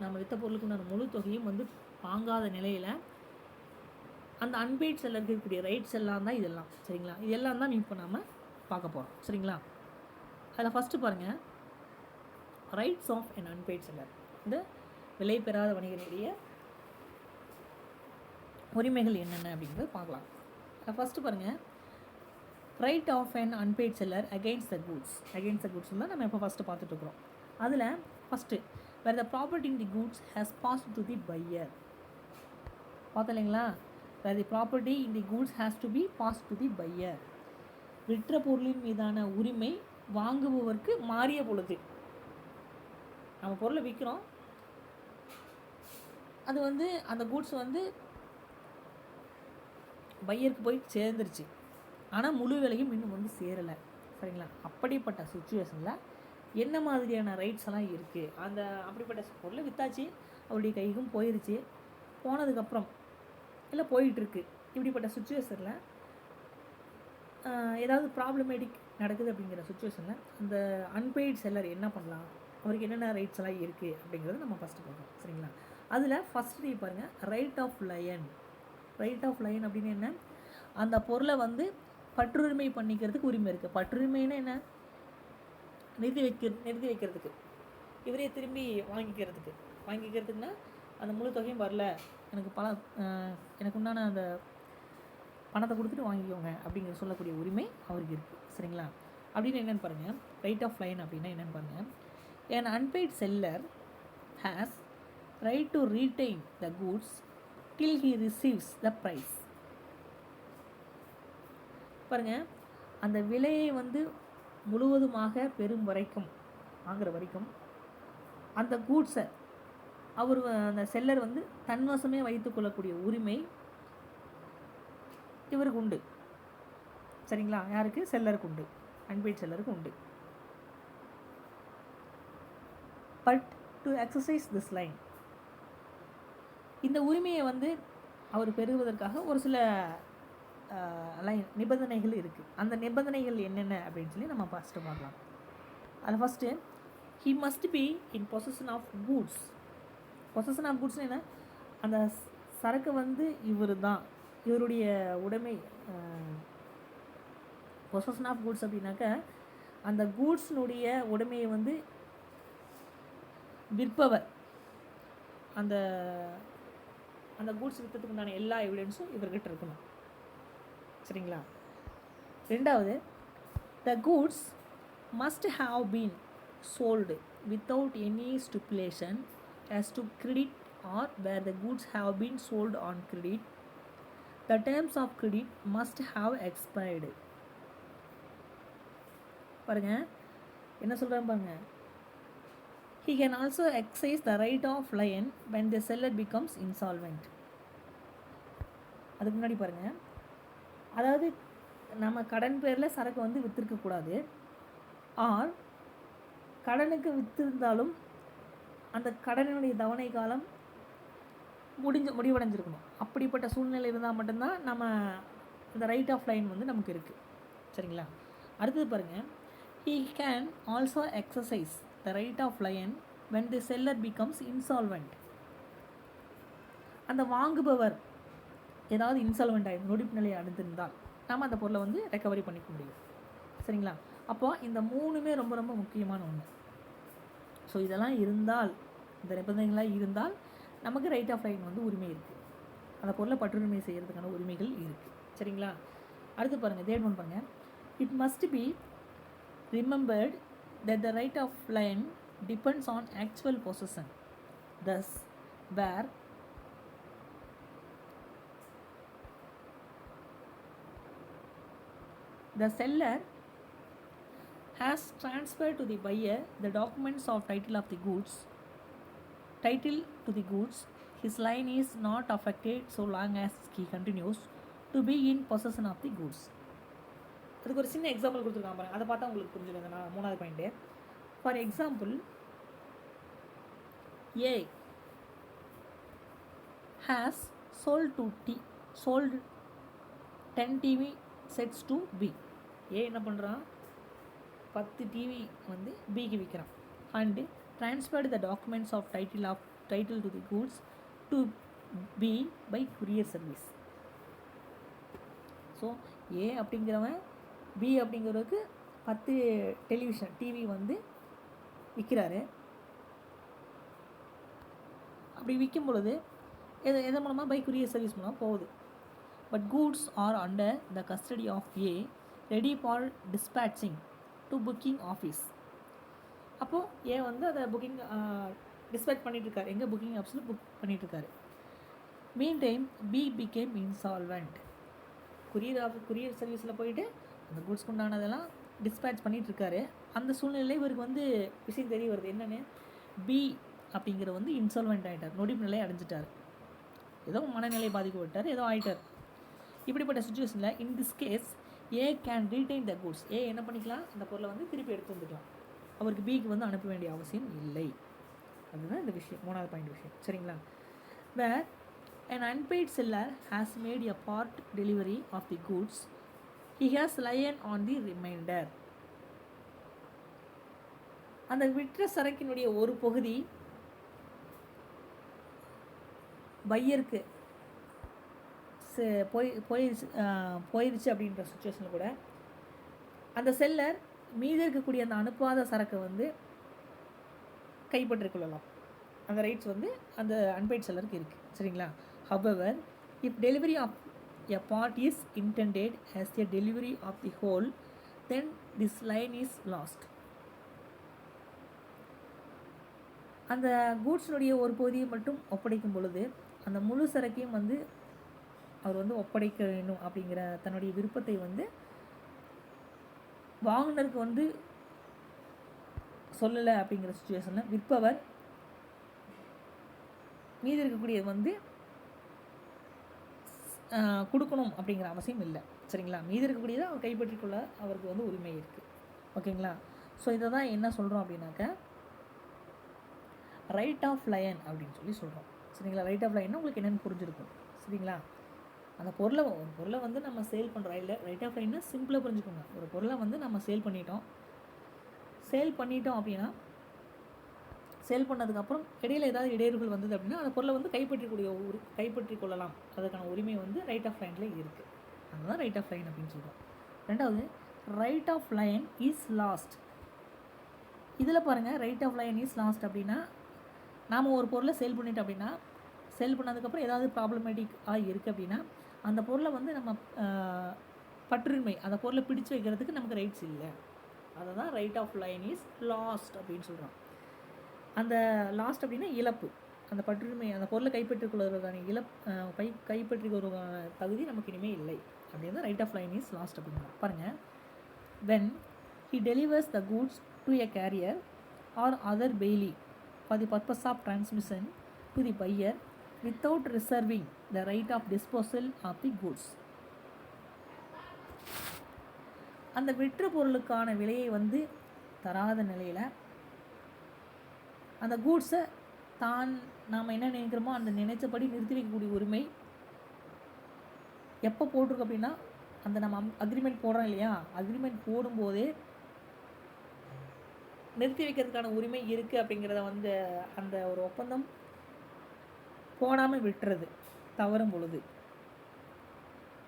நம்ம விற்ற பொருளுக்கு அந்த முழு தொகையும் வாங்காத நிலையில் அந்த அன்பெய்ட் செல்லருக்கு இருக்கக்கூடிய ரைட்ஸ் எல்லாம் தான் இதெல்லாம். சரிங்களா? இதெல்லாம் தான் இப்போ நாம் பார்க்க போகிறோம். சரிங்களா? அதில் ஃபஸ்ட்டு பாருங்கள், rights of an unpaid seller, இந்த விலை பெறாத வணிகனுடைய உரிமைகள் என்னென்ன அப்படிங்கிறத பார்க்கலாம். அதில் ஃபஸ்ட்டு பாருங்கள், right of an unpaid seller against the goods. against the goods தான் நம்ம இப்போ ஃபஸ்ட்டு பார்த்துட்ருக்குறோம். அதில் first, where the property in the goods has passed to the buyer. பார்த்தோம் இல்லைங்களா? where the property in the goods has to be passed to the buyer, விற்ற பொருளின் மீதான உரிமை வாங்குபவருக்கு மாறிய பொழுது. நம்ம பொருளை விற்கிறோம், அது அந்த கூட்ஸ் பையருக்கு போய் சேர்ந்துருச்சு, ஆனால் முழு விலையும் இன்னும் வந்து சேரலை. சரிங்களா? அப்படிப்பட்ட சுச்சுவேஷனில் என்ன மாதிரியான ரைட்ஸ் எல்லாம் இருக்குது? அப்படிப்பட்ட பொருளை விற்றாச்சு, அவருடைய கைக்கும் போயிடுச்சு. போனதுக்கப்புறம் இல்லை போயிட்டுருக்கு, இப்படிப்பட்ட சுச்சுவேஷனில் ஏதாவது ப்ராப்ளமேட்டிக் நடக்குது அப்படிங்கிற சுச்சுவேஷனில் அந்த அன்பெய்ட் செல்லர் என்ன பண்ணலாம், அவருக்கு என்னென்ன ரைட்ஸ் எல்லாம் இருக்குது அப்படிங்கிறத நம்ம ஃபஸ்ட்டு பார்க்கலாம். சரிங்களா? அதில் ஃபஸ்ட்டு பாருங்கள், right of lien. Right of lien அப்படின்னு என்ன? அந்த பொருளை வந்து பற்றுரிமை பண்ணிக்கிறதுக்கு உரிமை இருக்குது. பற்றுரிமைன்னு என்ன? நிறுத்தி வைக்கிறதுக்கு, இவரே திரும்பி வாங்கிக்கிறதுக்குன்னா அந்த முழு தொகையும் வரல, எனக்கு உண்டான அந்த பணத்தை கொடுத்துட்டு வாங்கிக்கோங்க அப்படிங்கிற சொல்லக்கூடிய உரிமை அவருக்கு இருக்குது. சரிங்களா? அப்படின்னு என்னென்னு பாருங்கள். ரைட் ஆஃப் லைன் அப்படின்னா என்னென்னு பாருங்கள். an unpaid seller has right to retain the goods till he receives the price. பாருங்கள், அந்த விலையை வந்து முழுவதுமாக பெறும் வரைக்கும், வாங்குற வரைக்கும் அந்த கூட்ஸை அந்த செல்லர் வந்து தன்வசமே வைத்துக்கொள்ளக்கூடிய உரிமை இவருக்கு உண்டு. சரிங்களா? யாருக்கு? செல்லருக்கு உண்டு, அன்பெய்ட் செல்லருக்கு உண்டு. But to exercise this line, இந்த உரிமையை வந்து அவர் பெறுவதற்காக ஒரு சில நிபந்தனைகள் இருக்குது. அந்த நிபந்தனைகள் என்னென்ன அப்படின்னு சொல்லி நம்ம ஃபஸ்ட்டு பார்க்கலாம். அதில் first, he must be in possession of goods. Possession of கூட்ஸ்னு என்ன? அந்த சரக்கு வந்து இவருடைய உடைமை. பொசஷன் ஆஃப் கூட்ஸ் அப்படின்னாக்க அந்த கூட்ஸினுடைய உடைமையை வந்து விற்பவர், அந்த கூட்ஸ் விற்றதுக்கு உண்டான எல்லா எவிடன்ஸும் இவர்கிட்ட இருக்கணும். சரிங்களா? ரெண்டாவது, த goods must have been sold without any stipulation as to credit or where the goods have been sold on credit, the terms of credit must have expired. பாருங்க என்ன சொல்கிறேன் பாருங்க. He can also exercise the right of lien when the seller becomes insolvent. அதுக்கு முன்னாடி பாருங்கள், அதாவது நம்ம கடன் பேரில் சரக்கு வந்து விற்றுருக்கக்கூடாது, ஆர் கடனுக்கு விற்றிருந்தாலும் அந்த கடனுடைய தவணை காலம் முடிவடைஞ்சிருக்கணும். அப்படிப்பட்ட சூழ்நிலை இருந்தால் மட்டும்தான் நம்ம இந்த ரைட் ஆஃப் லைன் வந்து நமக்கு இருக்குது. சரிங்களா? அடுத்தது பாருங்கள், he can also exercise the right of lion when the seller becomes insolvent. அந்த வாங்குபவர் ஏதாவது இன்சால்வெண்ட் ஆகி நொடிப்பு நிலையை அடைந்திருந்தால் நம்ம அந்த பொருளை வந்து ரெக்கவரி பண்ணிக்க முடியும். சரிங்களா? அப்போது இந்த மூணுமே ரொம்ப ரொம்ப முக்கியமான ஒன்று. ஸோ இதெல்லாம் இருந்தால், இந்த நிபந்தனைகளாக இருந்தால் நமக்கு ரைட் ஆஃப் லைன் வந்து உரிமை இருக்குது. அந்த பொருளை பற்றுரிமை செய்கிறதுக்கான உரிமைகள் இருக்குது. சரிங்களா? அடுத்து பாருங்கள், தேர்ட் ஒன் பாருங்கள். It must be remembered that the right of line depends on actual possession. Thus, where the seller has transferred to the buyer the documents of title to the goods, his line is not affected so long as he continues to be in possession of the goods. அதுக்கு ஒரு சின்ன example கொடுத்துருக்காங்க பாருங்க, அதை பார்த்தா உங்களுக்கு புரிஞ்சுருங்க. நான் மூணாவது point, for example, A has sold 10 TV sets to B. A என்ன பண்ணுறான்? 10 டிவி வந்து பிக்கு விற்கிறான். And transferred the documents of title to the goods to B by courier service. So A அப்படிங்கிறவன் பி அப்படிங்கிறவருக்கு 10 டிவி வந்து விற்கிறாரு. அப்படி விற்கும் பொழுது எதன் மூலமாக? பை courier சர்வீஸ் மூலமாக போகுது. But goods are under the custody of A ready for dispatching to booking office. அப்போது ஏ வந்து அதை புக்கிங் டிஸ்பேட்ச் பண்ணிகிட்ருக்காரு. எங்கே? புக்கிங் ஆஃபீஸில் புக் பண்ணிகிட்ருக்காரு. Mean time B became insolvent. Courier சர்வீஸில் போயிட்டு அந்த கூட்ஸ்க்கு உண்டானதெல்லாம் டிஸ்பேட்ச் பண்ணிகிட்ருக்காரு. அந்த சூழ்நிலையில் இவருக்கு வந்து விஷயம் தெரிய வருது. என்னென்னு? பி அப்படிங்கிற வந்து இன்சால்வெண்ட் ஆகிட்டார், நொடிப்பு நிலையை அடைஞ்சிட்டார். ஏதோ மனநிலை பாதிக்கப்பட்டார், ஏதோ ஆகிட்டார். இப்படிப்பட்ட சுச்சுவேஷனில் in this case A can retain the goods. A என்ன பண்ணிக்கலாம், அந்த பொருளை வந்து திருப்பி எடுத்து வந்துக்கலாம். அவருக்கு பிக்கு வந்து அனுப்ப வேண்டிய அவசியம் இல்லை. அதுதான் இந்த விஷயம், 3வது பாயிண்ட் விஷயம். சரிங்களா? வேர் an unpaid seller has made a part delivery of the goods, he has lion on the remainder. அந்த விற்ற சரக்கினுடைய ஒரு பகுதி பையருக்கு போயிடுச்சு அப்படின்ற சுச்சுவேஷனில் கூட அந்த செல்லர் மீதி இருக்கக்கூடிய அந்த அனுப்பாத சரக்கை வந்து கைப்பற்றிக்கொள்ளலாம். அந்த ரைட்ஸ் வந்து அந்த அன்பெய்ட் செல்லருக்கு இருக்குது. சரிங்களா? However, if delivery of a part is intended as a delivery of the whole, then this line is lost. அந்த கூட்ஸினுடைய ஒரு பகுதியை மட்டும் ஒப்படைக்கும் பொழுது அந்த முழு சரக்கையும் வந்து அவர் வந்து ஒப்படைக்க வேண்டும் அப்படிங்கிற தன்னுடைய விருப்பத்தை வந்து வாங்குனருக்கு வந்து சொல்லலை. அப்படிங்கிற சுச்சுவேஷனில் விற்பவர் மீதி இருக்கக்கூடியது வந்து கொடுக்கணும் அப்படிங்கிற அவசியம் இல்லை. சரிங்களா? மீதி இருக்கக்கூடியதை அவர் கைப்பற்றிக்கொள்ள அவருக்கு வந்து உரிமை இருக்குது. ஓகேங்களா? ஸோ இதை தான் என்ன சொல்கிறோம் அப்படின்னாக்க ரைட் ஆஃப் லயன் அப்படின்னு சொல்லி சொல்கிறோம். சரிங்களா? ரைட் ஆஃப் லயன்னா உங்களுக்கு என்னென்னு புரிஞ்சிருக்கும். சரிங்களா? அந்த பொருளை வந்து நம்ம சேல் பண்ணுறோம். இல்லை, ரைட் ஆஃப் லைன்னா சிம்பிளாக புரிஞ்சுக்கோங்க. ஒரு பொருளை வந்து நம்ம சேல் பண்ணிட்டோம் அப்படின்னா சேல் பண்ணதுக்கப்புறம் இடையில் ஏதாவது இடையூறுகள் வந்தது அப்படின்னா அந்த பொருளை வந்து கைப்பற்றி கொள்ளலாம். அதுக்கான உரிமை வந்து ரைட் ஆஃப் லைனில் இருக்குது. அதுதான் ரைட் ஆஃப் லைன் அப்படின்னு சொல்கிறோம். ரெண்டாவது, right of lien is lost. இதில் பாருங்கள், right of lien is lost அப்படின்னா நாம் ஒரு பொருளை சேல் பண்ணிட்டோம் அப்படின்னா சேல் பண்ணதுக்கப்புறம் ஏதாவது ப்ராப்ளமேட்டிக்காக இருக்குது அப்படின்னா அந்த பொருளை வந்து நம்ம பற்றுரிமை, அந்த பொருளை பிடிச்சு வைக்கிறதுக்கு நமக்கு ரைட்ஸ் இல்லை. அதை தான் right of lien is lost அப்படின்னு சொல்கிறோம். அந்த லாஸ்ட் அப்படின்னா இழப்பு. அந்த பற்றுரிமை, அந்த பொருளை கைப்பற்றிக்கொள்வதற்கான கைப்பற்றிக்கொள்வதற்கான தகுதி நமக்கு இனிமேல் இல்லை. அப்படின்னு தான் right of lien is lost அப்படின்னா. பாருங்கள், when he delivers the goods to a carrier or other bailey for the purpose of transmission to the buyer without reserving the right of disposal of the goods. அந்த விற்ற பொருளுக்கான விலையை வந்து தராத நிலையில் அந்த கூட்ஸை நாம் என்ன நினைக்கிறோமோ அந்த நினைச்சபடி நிறுத்தி வைக்கக்கூடிய உரிமை எப்போ போட்டிருக்கு அப்படின்னா அந்த நம்ம அக்ரிமெண்ட் போடுறோம் இல்லையா, அக்ரிமெண்ட் போடும்போதே நிறுத்தி வைக்கிறதுக்கான உரிமை இருக்குது அப்படிங்கிறத வந்து அந்த ஒரு ஒப்பந்தம் போடாமல் விட்டுறது தவறும் பொழுது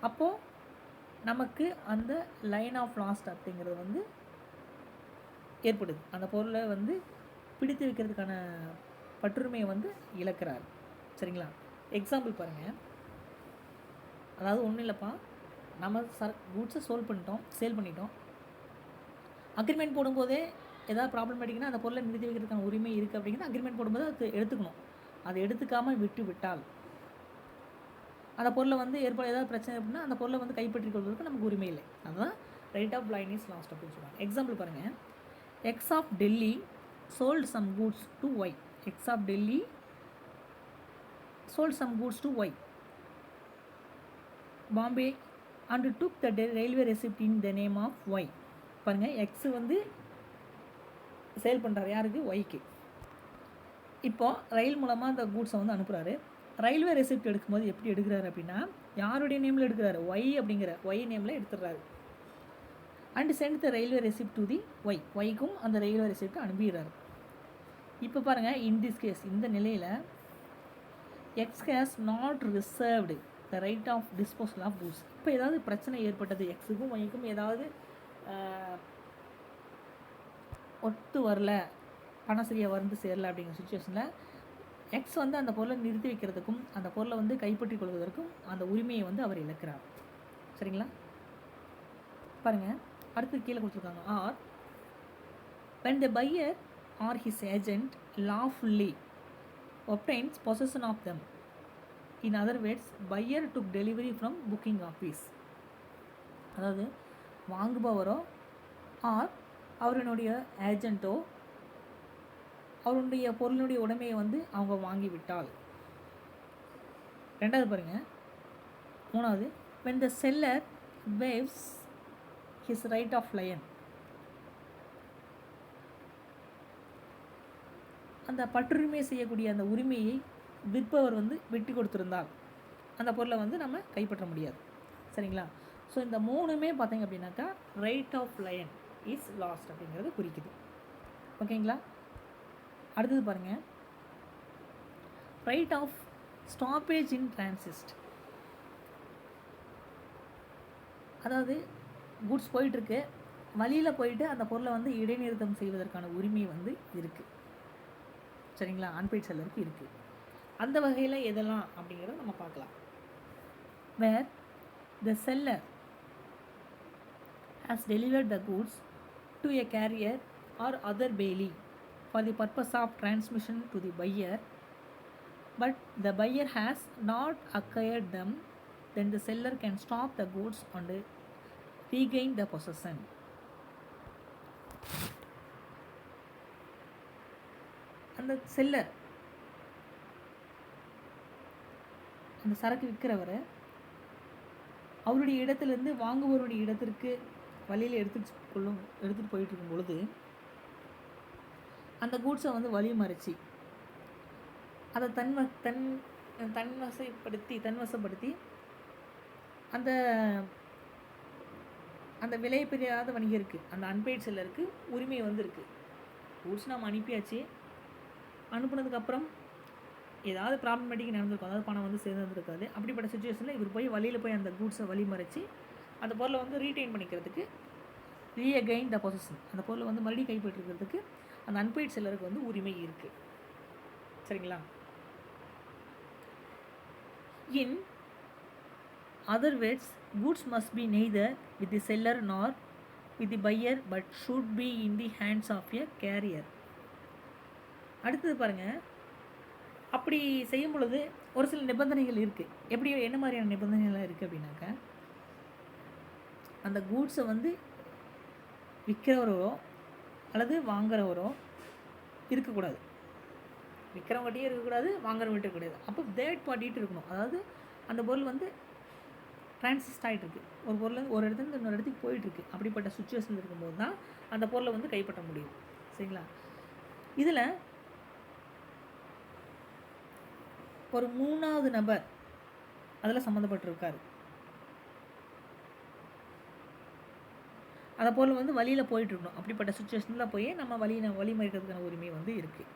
அப்போது நமக்கு அந்த லைன் ஆஃப் லாஸ்ட் அப்படிங்கிறது வந்து ஏற்படுது. அந்த பொருளை வந்து பிடித்து வைக்கிறதுக்கான பற்றுரிமையை வந்து இழக்கிறார். சரிங்களா? எக்ஸாம்பிள் பாருங்கள். அதாவது ஒன்றும் இல்லைப்பா, நம்ம கூட்ஸை சேல் பண்ணிட்டோம். அக்ரிமெண்ட் போடும்போதே ஏதாவது ப்ராப்ளமேட்டிக்னா அந்த பொருளை நிறுத்தி வைக்கிறதுக்கான உரிமை இருக்குது அப்படிங்கிறது அக்ரிமெண்ட் போடும்போது அது எடுத்துக்கணும். அதை எடுத்துக்காமல் விட்டால் அந்த பொருளை வந்து ஏதாவது பிரச்சனை அப்படின்னா அந்த பொருளை வந்து கைப்பற்றிக் கொள்வதற்கு நமக்கு உரிமை இல்லை. அதுதான் right of lien is lost அப்படின்னு சொல்லுவாங்க. எக்ஸாம்பிள் பாருங்கள். X of Delhi sold some goods to Y. X of Delhi sold some goods to Y, Bombay, and took the railway receipt in the name of Y. பாருங்கள், X வந்து sale பண்ணுறாரு யாருக்கு? ஒய்க்கு. இப்போ ரயில் மூலமாக அந்த கூட்ஸை வந்து அனுப்புகிறாரு. ரயில்வே ரெசிப்ட் எடுக்கும்போது எப்படி எடுக்கிறாரு அப்படின்னா யாருடைய நேமில் எடுக்கிறாரு? ஒய் அப்படிங்கிற ஒய் நேமில் எடுத்துடுறாரு. And sent the railway receipt to the Y. ஒய்க்கும் அந்த ரயில்வே ரெசிப்ட் அனுப்பிடுறாரு. இப்போ பாருங்கள், இன் திஸ் கேஸ் இந்த நிலையில் X has not reserved the right of disposal of goods. இப்போ ஏதாவது பிரச்சனை ஏற்பட்டது, எக்ஸுக்கும் ஒய்க்கும் ஏதாவது ஒத்து வரல, பணம் சரியாக வந்து சேரல அப்படிங்கிற சுச்சுவேஷனில் எக்ஸ் வந்து அந்த பொருளை நிறுத்தி வைக்கிறதுக்கும் அந்த பொருளை வந்து கைப்பற்றிக் கொள்வதற்கும் அந்த உரிமையை வந்து அவர் இழக்கிறார். சரிங்களா? பாருங்கள், அடுத்து கீழே கொடுத்துருக்காங்க. Or when the buyer or his agent lawfully obtains possession of them. In other words, buyer took delivery from booking office. அதாவது வாங்குபவரோ ஆர் அவருடைய ஏஜென்ட்டோ அவருடைய பொருளுடைய உடைமையை வந்து அவங்க வாங்கிவிட்டால். ரெண்டாவது பாருங்கள், மூணாவது, when the seller waives his right of lion, அந்த பற்றுரிமை செய்யக்கூடிய அந்த உரிமையை விற்பவர் வந்து விட்டு கொடுத்துருந்தால் அந்த பொருளை வந்து நம்ம கைப்பற்ற முடியாது. சரிங்களா? ஸோ இந்த மூணுமே பார்த்தீங்க அப்படின்னாக்கா right of lien is lost அப்படிங்கிறது குறிக்குது. ஓகேங்களா? அடுத்தது பாருங்கள், right of stoppage in transit. அதாவது குட்ஸ் போயிட்டுருக்கு, வழியில் போயிட்டு அந்த பொருளை வந்து இடைநிறுத்தம் செய்வதற்கான உரிமை வந்து இருக்குது. சரிங்களா? அன்பெய்ட் செல்லருக்கு இருக்குது. அந்த வகையில் எதெல்லாம் அப்படிங்கிறத நம்ம பார்க்கலாம். Where the seller has delivered the goods to a carrier or other bailee for the purpose of transmission to the buyer, but the buyer has not acquired them, then the seller can stop the goods and regain the possession. அந்த seller, அந்த சரக்கு விற்கிறவர் அவருடைய இடத்துலேருந்து வாங்குபவருடைய இடத்திற்கு வழியில் எடுத்துகிட்டு போயிட்டு இருக்கும் பொழுது அந்த கூட்ஸை வந்து வழி மறைச்சி அதை தன்வசப்படுத்தி அந்த அந்த விலை பெரியாத வணிகருக்கு, அந்த அன்பெய்ட் செல்லருக்கு உரிமை வந்து இருக்குது. கூட்ஸ் நம்ம அனுப்பியாச்சு, அனுப்புனதுக்கப்புறம் ஏதாவது ப்ராப்ளமேட்டிக் நடந்திருக்கும், அதாவது பணம் வந்து சேர்ந்துருக்காது. அப்படிப்பட்ட சுச்சுவேஷனில் இவர் போய் வழியில் போய் அந்த கூட்ஸை வழி மறைச்சி அந்த பொருளை வந்து ரீட்டைன் பண்ணிக்கிறதுக்கு, ரீஅகைன் த பொசஷன், அந்த பொருளை வந்து மறுபடியும் கைப்பற்றிக்கிறதுக்கு அந்த அன்பெய்ட் செல்லருக்கு வந்து உரிமை இருக்குது. சரிங்களா? In other words, goods must be neither with the seller nor with the buyer but should be in the hands of a carrier. அடுத்தது பாருங்கள், அப்படி செய்யும் பொழுது ஒரு சில நிபந்தனைகள் இருக்குது. எப்படி, என்ன மாதிரியான நிபந்தனைகள்லாம் இருக்குது அப்படின்னாக்கா, அந்த கூட்ஸை வந்து விற்கிறவரோ அல்லது வாங்குறவரோ இருக்கக்கூடாது, விற்கிறவங்ககிட்டே இருக்கக்கூடாது, வாங்குறவங்ககிட்ட இருக்கக்கூடாது. அப்போ தேர்ட் பார்ட்டிகிட்ட இருக்கணும். அதாவது அந்த பொருள் வந்து டிரான்சிஸ்ட் ஆகிட்டுருக்கு, ஒரு பொருள் ஒரு இடத்துலேருந்து இன்னொரு இடத்துக்கு போயிட்டுருக்கு. அப்படிப்பட்ட சுச்சுவேஷன் இருக்கும்போது தான் அந்த பொருளை வந்து கைப்பற்ற முடியும். சரிங்களா? இதில் ஒரு மூணாவது நபர் அதில் சம்மந்தப்பட்டிருக்காரு. அந்த பொருள் வந்து வழியில் போயிட்டுருக்கணும். அப்படிப்பட்ட சுச்சுவேஷனில் போய் நம்ம வழி மறிக்கிறதுக்கான உரிமை வந்து இருக்குது.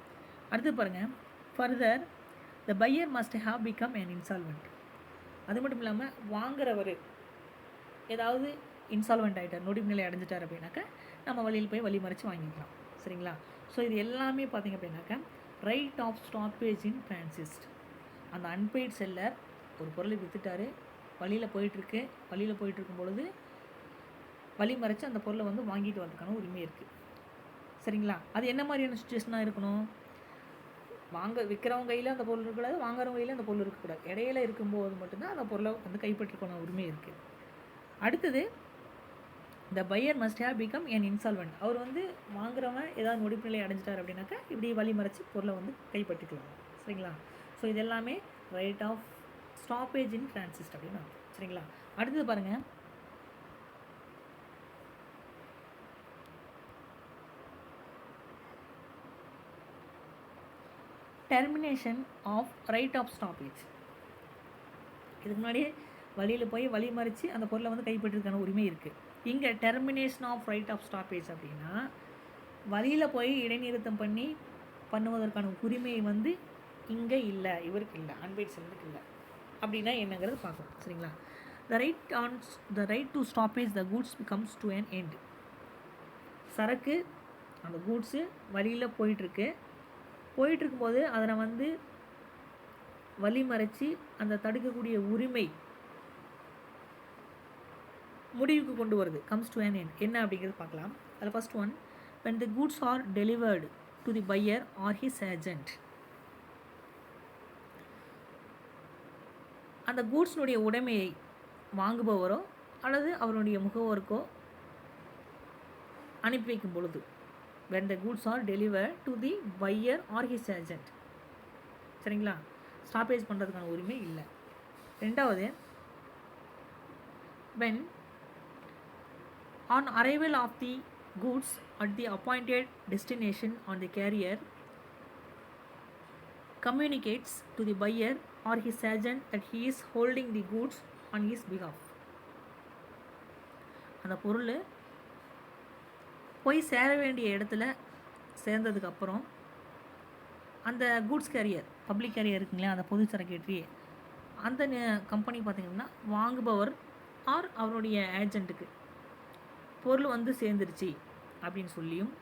அடுத்து பாருங்கள், further the pier must have become an insolvent. அது மட்டும் இல்லாமல் வாங்குறவர் ஏதாவது இன்சால்வெண்ட் ஆகிட்டார், நொடி நிலை அடைஞ்சிட்டார் அப்படின்னாக்கா நம்ம வழியில் போய் வழி மறைச்சி வாங்கிக்கலாம். சரிங்களா? ஸோ இது எல்லாமே பார்த்திங்க அப்படின்னாக்கா right of stoppage in transit. அந்த அன்பெய்ட் செல்லர் ஒரு பொருளை விற்றுட்டார், வழியில் போயிட்டுருக்கும் பொழுது வழி மறைச்சி அந்த பொருளை வந்து வாங்கிட்டு வரதுக்கான உரிமை இருக்குது. சரிங்களா? அது என்ன மாதிரியான சுச்சுவேஷனாக இருக்கணும்? விற்கிறவங்க கையில் அந்த பொருள் இருக்கக்கூடாது, வாங்குறவங்க கையில் அந்த பொருள் இருக்கக்கூடாது. இடையில இருக்கும்போது மட்டும்தான் அந்த பொருளை வந்து கைப்பற்றிக்கான உரிமை இருக்குது. அடுத்தது, த pier must have become an insolvent. அவர் வந்து வாங்குறவன் ஏதாவது நொடிப்பு நிலை அடைஞ்சிட்டார் அப்படின்னாக்கா இப்படி வழி மறைச்சி பொருளை வந்து கைப்பற்றிக்கலாம். சரிங்களா? ஸோ இது எல்லாமே right of stoppage in transit அப்படின்னா. சரிங்களா? அடுத்தது பாருங்கள், termination of right of stoppage. இதுக்கு முன்னாடியே வழியில் போய் வழி மறித்து அந்த பொருளை வந்து கைப்பற்றிருக்கான உரிமை இருக்குது. இங்கே termination of right of stoppage அப்படின்னா வழியில் போய் இடைநிறுத்தம் பண்ணுவதற்கான உரிமை வந்து இங்கே இல்லை, இவருக்கு இல்லை, அன்பெய்ட் செல்லருக்கு இல்லை. அப்படின்னா என்னங்கிறது பார்க்கணும். சரிங்களா? The right to stoppage the goods becomes to an end. சரக்கு அந்த கூட்ஸு வழியில் போயிட்டுருக்கும்போது அதனை வந்து வழி மறைச்சி அந்த தடுக்கக்கூடிய உரிமை முடிவுக்கு கொண்டு வருது, கம்ஸ் டு an end. என்ன அப்படிங்கிறது பார்க்கலாம். அதில் first one, when the goods are delivered to the buyer or his agent. அந்த கூட்ஸ்னுடைய உடைமையை வாங்குபவரோ அல்லது அவருடைய முகவருக்கோ அனுப்பி வைக்கும் பொழுது, when the goods are delivered to the buyer or his agent. சரிங்களா? ஸ்டாப்பேஜ் பண்ணுறதுக்கான உரிமை இல்லை. ரெண்டாவது, when on arrival of the goods at the appointed destination on the carrier communicates to the buyer or his agent that he is holding the goods on his behalf. அந்த பொருள் போய் சேர வேண்டிய இடத்துல சேர்ந்ததுக்கப்புறம் அந்த கூட்ஸ் கேரியர் பப்ளிக் கேரியர் இருக்குங்களா, அந்த பொது சரக்கேற்றி அந்த கம்பெனி பார்த்திங்கன்னா வாங்குபவர் ஆர் அவருடைய ஏஜெண்ட்டுக்கு பொருள் வந்து சேர்ந்துருச்சு அப்படின்னு சொல்லியும்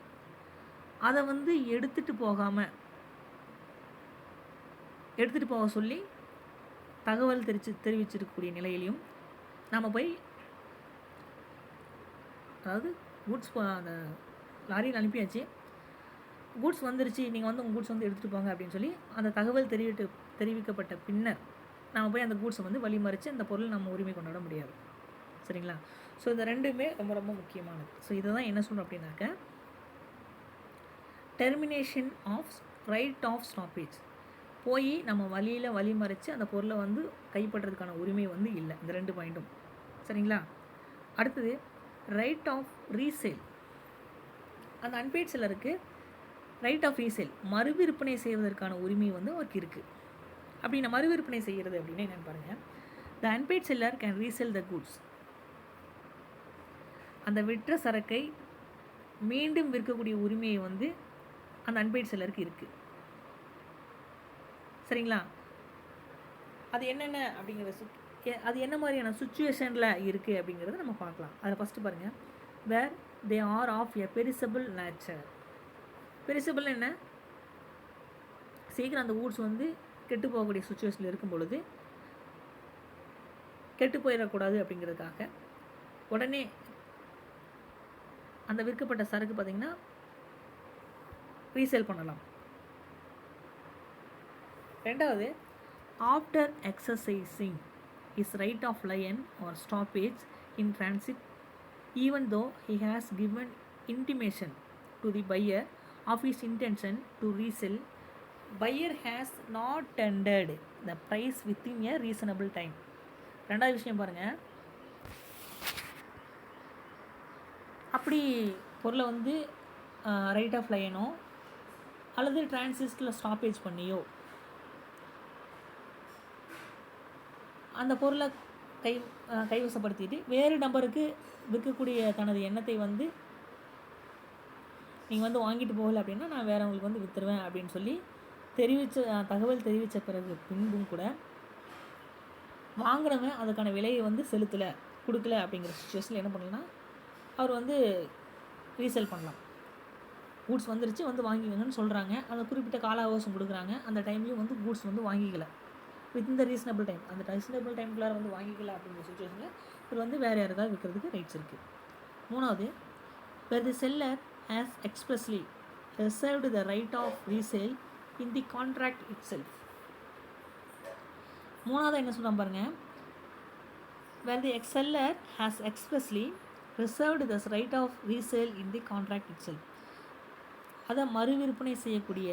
அதை வந்து எடுத்துகிட்டு போக சொல்லி தகவல் தெரிவிச்சிருக்கக்கூடிய நிலையிலையும் நம்ம போய், அதாவது கூட்ஸ் அந்த லாரியில் அனுப்பியாச்சு, கூட்ஸ் வந்துருச்சு, நீங்கள் வந்து உங்கள் கூட்ஸ் வந்து எடுத்துகிட்டு போங்க அப்படின்னு சொல்லி அந்த தகவல் தெரிவிக்கப்பட்ட பின்னர் நம்ம போய் அந்த கூட்ஸை வந்து வழிமறித்து அந்த பொருள் நம்ம உரிமை கொண்டாட முடியாது. சரிங்களா? ஸோ இந்த ரெண்டுமே ரொம்ப ரொம்ப முக்கியமானது. ஸோ இதை தான் என்ன சொல்லணும் அப்படின்னாக்க, termination of right of stoppage. போய் நம்ம வழிமறித்து அந்த பொருளை வந்து கைப்பற்றுறதுக்கான உரிமை வந்து இல்லை. இந்த 2 பாயிண்ட்டும். சரிங்களா? அடுத்தது ரைட் ஆஃப் ரீசேல். அந்த அன்பெய்ட் செல்லருக்கு ரைட் ஆஃப் ரீசேல், மறுவிற்பனை செய்வதற்கான உரிமை வந்து அவருக்கு இருக்குது. அப்படி நான் மறுவிற்பனை செய்கிறது அப்படின்னு என்னென்னு பாருங்கள். The unpaid seller can resale the goods. அந்த விற்ற சரக்கை மீண்டும் விற்கக்கூடிய உரிமையை வந்து அந்த அன்பெய்ட் செல்லருக்கு இருக்குது. சரிங்களா? அது என்னென்ன அப்படிங்கிற அது என்ன மாதிரியான சுச்சுவேஷனில் இருக்குது அப்படிங்கிறத நம்ம பார்க்கலாம். அதில் ஃபஸ்ட்டு பாருங்கள், where they are of a perishable nature. Perishable என்ன? சீக்கிரம் அந்த கூட்ஸ் வந்து கெட்டு போகக்கூடிய சுச்சுவேஷனில் இருக்கும் பொழுது கெட்டு போயிடக்கூடாது அப்படிங்கிறதுக்காக உடனே அந்த விற்கப்பட்ட சரக்கு பார்த்திங்கன்னா ரீசேல் பண்ணலாம். ரெண்டாவது, after exercising is right of lien or stoppage in transit even though he has given intimation to the buyer of his intention to resell, buyer has not tendered the price within a reasonable time. ரெண்டாவது விஷயம் பாருங்கள், அப்படி பொருளை வந்து right of லைனோ அல்லது டிரான்சிஸ்டில் stoppage பண்ணியோ அந்த பொருளை கைவசப்படுத்திட்டு வேறு நபருக்கு விற்கக்கூடிய தனது எண்ணத்தை வந்து நீங்கள் வந்து வாங்கிட்டு போகலை அப்படின்னா நான் வேறவங்களுக்கு வந்து விற்றுருவேன் அப்படின்னு சொல்லி தகவல் தெரிவித்த பிறகு பின்பும் கூட வாங்குறவன் அதுக்கான விலையை வந்து கொடுக்கல அப்படிங்கிற சுச்சுவேஷனில் என்ன பண்ணலாம், அவர் வந்து ரீசேல் பண்ணலாம். கூட்ஸ் வந்துருச்சு, வந்து வாங்கிக்கங்கன்னு சொல்கிறாங்க, அந்த குறிப்பிட்ட கால அவகாசம் கொடுக்குறாங்க, அந்த டைம்லேயும் வந்து கூட்ஸ் வந்து வாங்கிக்கல வித் இந்த ரீசனபிள் டைம், அந்த ரீசனபிள் டைம்குள்ளார வந்து வாங்கிக்கல அப்படிங்கிற சுச்சுவேஷனில் இவர் வந்து வேறு யாருக்காவது விற்கிறதுக்கு ரைட்ஸ் இருக்குது. மூணாவது, where the seller has expressly reserved the right of resale in the contract itself. மூணாவது என்ன சொல்கிறான் பாருங்கள், where the seller has expressly reserved the right of resale in the contract itself. அதை மறுவிற்பனை செய்யக்கூடிய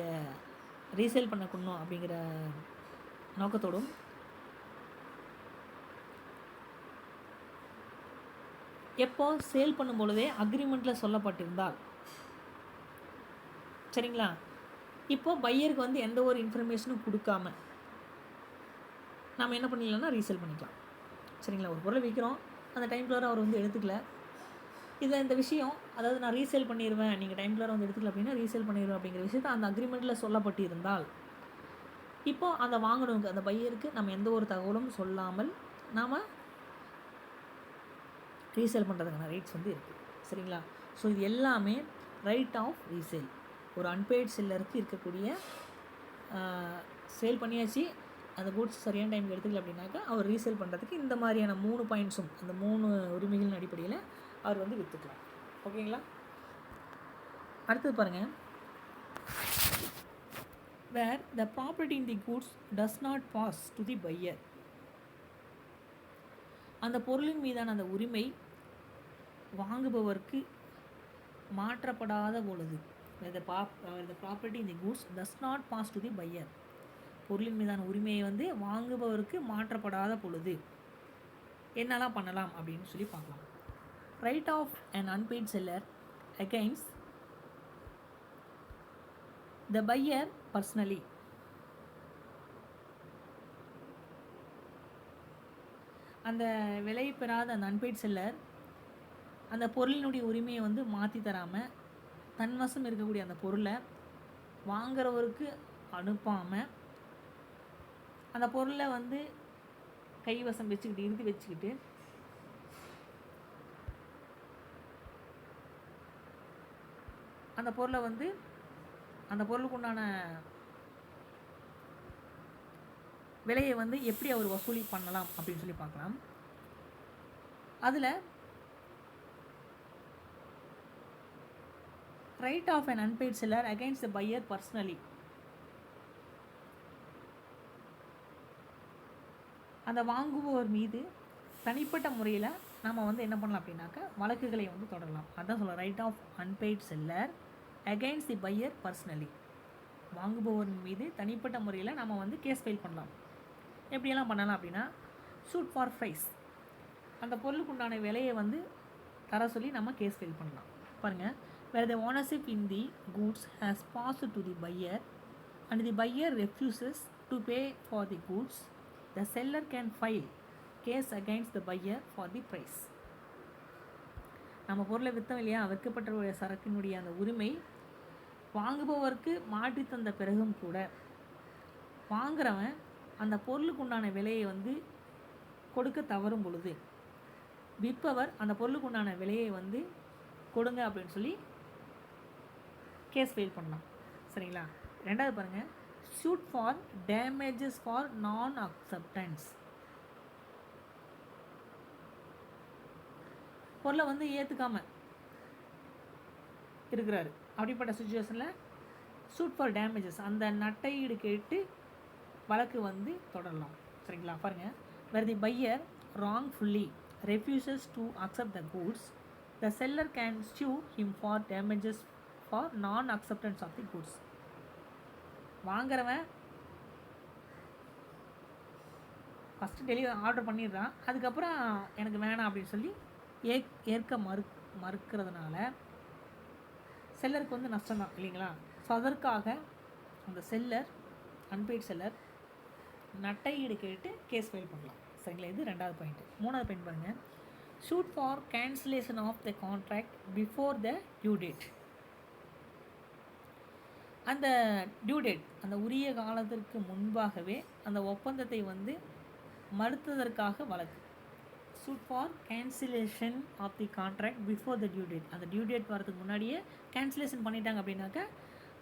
ரீசேல் பண்ணணும் அப்படிங்கிற நோக்கத்தோடும் எப்போ சேல் பண்ணும் பொழுதே அக்ரிமெண்ட்டில் சொல்லப்பட்டிருந்தால், சரிங்களா, இப்போது பையருக்கு வந்து எந்த ஒரு இன்ஃபர்மேஷனும் கொடுக்காம நம்ம என்ன பண்ணிக்கலாம்னா ரீசேல் பண்ணிக்கலாம். சரிங்களா? ஒரு பொருளை விற்கிறோம், அந்த டைம்குள்ளார அவர் வந்து எடுத்துக்கல, இதில் இந்த விஷயம், அதாவது நான் ரீசேல் பண்ணிடுவேன், நீங்கள் டைம்குள்ளார வந்து எடுத்துக்கல அப்படின்னா ரீசேல் பண்ணிடுவேன் அப்படிங்கிற விஷயத்தை அந்த அக்ரிமெண்ட்டில் சொல்லப்பட்டு இருந்தால், இப்போது அந்த வாங்கணுங்க அந்த பையருக்கு நம்ம எந்த ஒரு தகவலும் சொல்லாமல் நாம் ரீசேல் பண்ணுறதுக்கான ரைட்ஸ் வந்து இருக்குது. சரிங்களா? ஸோ இது எல்லாமே ரைட் ஆஃப் ரீசேல். ஒரு அன்பெய்ட் செல்லருக்கு இருக்கக்கூடிய சேல் பண்ணியாச்சு, அந்த கூட்ஸ் சரியான டைமுக்கு எடுத்துக்கல அப்படின்னாக்கா அவர் ரீசேல் பண்ணுறதுக்கு இந்த மாதிரியான 3 பாயிண்ட்ஸும், அந்த 3 உரிமைகளின் அடிப்படையில் அவர் வந்து விற்றுக்கலாம். ஓகேங்களா? அடுத்தது பாருங்கள், where the property in the goods does not pass to the buyer. அந்த பொருளின் மீதான அந்த உரிமை வாங்குபவருக்கு மாற்றப்படாத பொழுது, the property in the goods does not pass to the buyer. பொருளின் மீதான உரிமையை வந்து வாங்குபவருக்கு மாற்றப்படாத பொழுது என்னெல்லாம் பண்ணலாம் அப்படின்னு சொல்லி பார்க்கலாம். Right of an unpaid seller against the buyer personally. அந்த விலை பெறாத அந்த அன்பெய்ட் செல்லர் அந்த பொருளினுடைய உரிமையை வந்து மாற்றி தராமல் தன்வசம் இருக்கக்கூடிய அந்த பொருளை வாங்குறவருக்கு அனுப்பாமல் அந்த பொருளை வந்து கைவசம் வச்சுக்கிட்டு இறுதி வச்சுக்கிட்டு அந்த பொருளை வந்து அந்த பொருளுக்கு உண்டான விலையை வந்து எப்படி அவர் வசூலி பண்ணலாம் அப்படின்னு சொல்லி பார்க்கலாம். அதில் right of an unpaid seller against the buyer personally. அந்த வாங்குபவர் மீது தனிப்பட்ட முறையில் நம்ம வந்து என்ன பண்ணலாம் அப்படின்னாக்கா வழக்குகளை வந்து தொடரலாம். அதான் சொல்ல right of unpaid seller against the buyer personally. வாங்குபவர் மீது தனிப்பட்ட முறையில் நம்ம வந்து கேஸ் ஃபைல் பண்ணலாம். எப்படியெல்லாம் பண்ணலாம் அப்படின்னா சூட் ஃபார் ப்ரைஸ். அந்த பொருளுக்கு உண்டான விலையை வந்து தர சொல்லி நம்ம கேஸ் ஃபைல் பண்ணலாம். பாருங்கள், where the ownership in the goods has passed to the buyer and the buyer refuses to pay for the goods, the seller can file case against the buyer for the price. நம்ம பொருளை விற்றோம் இல்லையா, விற்கப்பட்ட சரக்கினுடைய அந்த உரிமை வாங்குபவருக்கு மாற்றி தந்த பிறகும் கூட வாங்குறவன் அந்த பொருளுக்கு உண்டான விலையை வந்து கொடுக்க தவறும் பொழுது விற்பவர் அந்த பொருளுக்கு உண்டான விலையை வந்து கொடுங்க அப்படின்னு சொல்லி கேஸ் ஃபைல் பண்ணலாம். சரிங்களா? ரெண்டாவது பாருங்கள், சூட் ஃபார் டேமேஜஸ் ஃபார் நான் அக்செப்டன்ஸ். பொருளை வந்து ஏற்றுக்காமல் இருக்கிறாரு, அப்படிப்பட்ட சுச்சுவேஷனில் சூட் ஃபார் டேமேஜஸ் அந்த நட்டையீடு கேட்டு வழக்கு வந்து தொடரலாம். சரிங்களா? பாருங்கள், where the buyer wrongfully refuses to accept the goods, the seller can sue him for damages for non-acceptance of the goods. வாங்குறவன் ஃபஸ்ட்டு டெலிவரி ஆர்டர் பண்ணிடுறான், அதுக்கப்புறம் எனக்கு வேணாம் அப்படின்னு சொல்லி ஏற்க மறுக்கிறதுனால செல்லருக்கு வந்து நஷ்டம் தான் இல்லைங்களா? ஸோ அதற்காக அந்த செல்லர் அன்பெய்ட் செல்லர் நட்டையீடு கேட்டு கேஸ் ஃபைல் பண்ணலாம். சரிங்களா? இது ரெண்டாவது பாயிண்ட். மூணாவது பாயிண்ட் பாருங்கள், suit for cancellation of the contract before the due date. அந்த டியூ டேட் அந்த உரிய காலத்திற்கு முன்பாகவே அந்த ஒப்பந்தத்தை வந்து மறுத்ததற்காக வழக்கு. Suit for cancellation of the contract before the due date. அந்த டியூ டேட் வரதுக்கு முன்னாடியே கேன்சலேஷன் பண்ணிட்டாங்க அப்படின்னாக்கா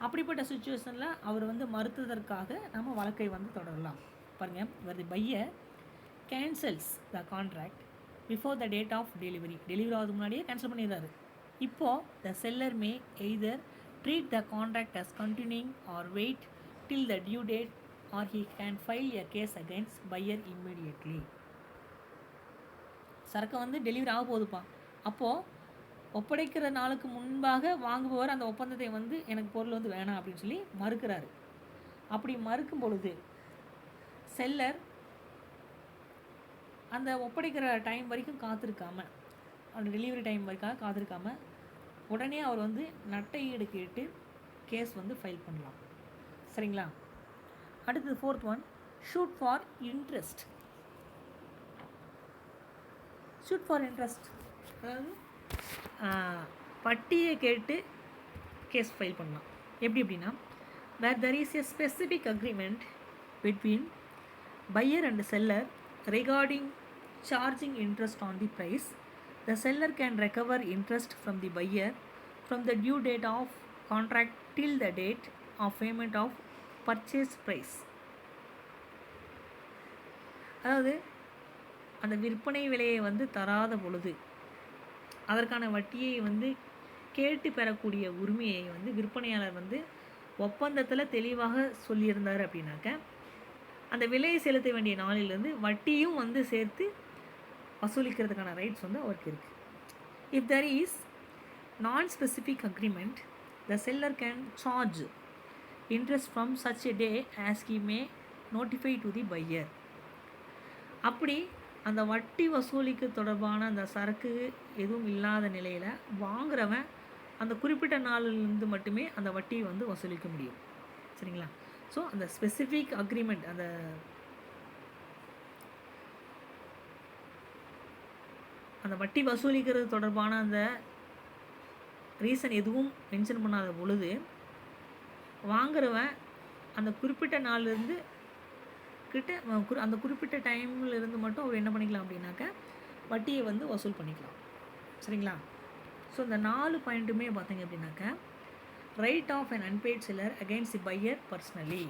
அப்படிப்பட்ட சுச்சுவேஷனில் அவர் வந்து மறுத்ததற்காக நம்ம வழக்கை வந்து தொடரலாம். பாருங்கள், where the buyer cancels the contract before the date of delivery. Delivery ஆகிறதுக்கு முன்னாடியே கேன்சல் பண்ணிடுறாரு. இப்போது the seller may either treat the contract as continuing or wait till the due date, or he can file a case against buyer immediately. சரக்கு வந்து delivery ஆக போகுதுப்பா, அப்போது ஒப்படைக்கிற நாளுக்கு முன்பாக வாங்குபவர் அந்த ஒப்பந்தத்தை வந்து எனக்கு பொருள் வந்து வேணாம் அப்படின்னு சொல்லி மறுக்கிறாரு. அப்படி மறுக்கும் பொழுது செல்லர் அந்த ஒப்படைக்கிற டைம் வரைக்கும் காத்திருக்காமல், அந்த டெலிவரி டைம் வரைக்கும் காத்திருக்காமல் உடனே அவர் வந்து நட்டையீடு கேட்டு கேஸ் வந்து ஃபைல் பண்ணலாம். சரிங்களா? அடுத்தது fourth one, shoot for interest. Shoot for interest அதாவது வட்டியை கேட்டு கேஸ் ஃபைல் பண்ணலாம். எப்படி அப்படின்னா, where there is a specific agreement between buyer and seller regarding charging interest on the price, the seller can recover interest from the buyer from the due date of contract till the date of payment of purchase price. அதாவது அந்த விற்பனை விலையை வந்து தராத பொழுது அதற்கான வட்டியை வந்து கேட்டு பெறக்கூடிய உரிமையை வந்து விற்பனையாளர் வந்து ஒப்பந்தத்தில் தெளிவாக சொல்லியிருந்தார் அப்படின்னாக்க அந்த விலையை செலுத்த வேண்டிய நாளிலிருந்து வட்டியும் வந்து சேர்த்து வசூலிக்கிறதுக்கான ரைட்ஸ் வந்து அவருக்கு இருக்குது. If there is non-specific agreement, the seller can charge interest from such a day as he may notify to the buyer. அப்படி அந்த வட்டி வசூலிக்கு தொடர்பான அந்த சரக்கு எதுவும் இல்லாத நிலையில் வாங்குறவன் அந்த குறிப்பிட்ட நாளிலிருந்து மட்டுமே அந்த வட்டியை வந்து வசூலிக்க முடியும். சரிங்களா? ஸோ அந்த ஸ்பெசிஃபிக் அக்ரிமெண்ட், அந்த வட்டி வசூலிக்கிறது தொடர்பான அந்த ரீசன் எதுவும் மென்ஷன் பண்ணாத பொழுது வாங்குறவன் அந்த குறிப்பிட்ட நாள்லேருந்து அந்த குறிப்பிட்ட டைமில் இருந்து மட்டும் அவர் என்ன பண்ணிக்கலாம் அப்படின்னாக்க வட்டியை வந்து வசூல் பண்ணிக்கலாம். சரிங்களா? ஸோ இந்த 4 பாயிண்ட்டுமே பார்த்தீங்க அப்படின்னாக்க right of an unpaid seller against the buyer personally.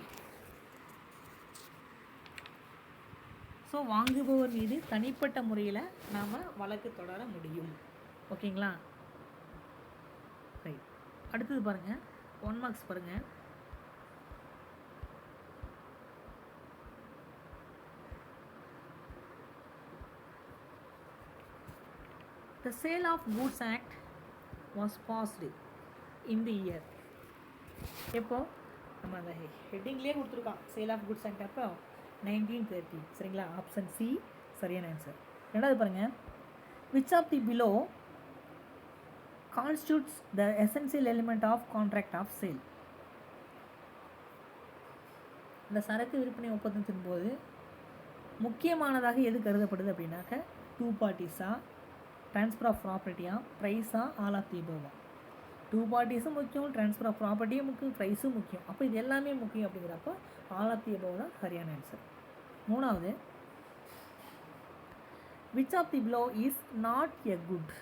So வாங்குபவர் மீது தனிப்பட்ட முறையில் நாம் வழக்கு தொடர முடியும். ஓகேங்களா? ரைட். அடுத்தது பாருங்கள், 1 மார்க்ஸ் பாருங்கள். The Sale of Goods Act was passed in the year. எப்போ நம்ம அந்த ஹெட்டிங்லேயே கொடுத்துருக்கோம், சேல் ஆஃப் குட்ஸ் ஆக்ட் அப்போ 1930. சரிங்களா? ஆப்ஷன் சி சரியான ஆன்சர். ரெண்டாவது பாருங்கள், which of the below constitutes the essential element of contract of sale? இந்த சரக்கு விற்பனை ஒப்பந்தத்தின் போது முக்கியமானதாக எது கருதப்படுது அப்படின்னாக்க 2 பார்ட்டிஸா, ட்ரான்ஸ்ஃபர் ஆஃப் ப்ராப்பர்ட்டியா, ப்ரைஸா, ஆல் ஆஃப் தி அபோவா? 2 பார்ட்டிஸும் முக்கியம், ட்ரான்ஸ்ஃபர் ஆஃப் ப்ராப்பர்ட்டியும் முக்கியம், ப்ரைஸும் முக்கியம். அப்போ இது எல்லாமே முக்கியம் அப்படிங்கிறப்போ ஆல் ஆஃப் தி அபோவ் தான் சரியான ஆன்சர். மூணாவது, which of the below is not a good?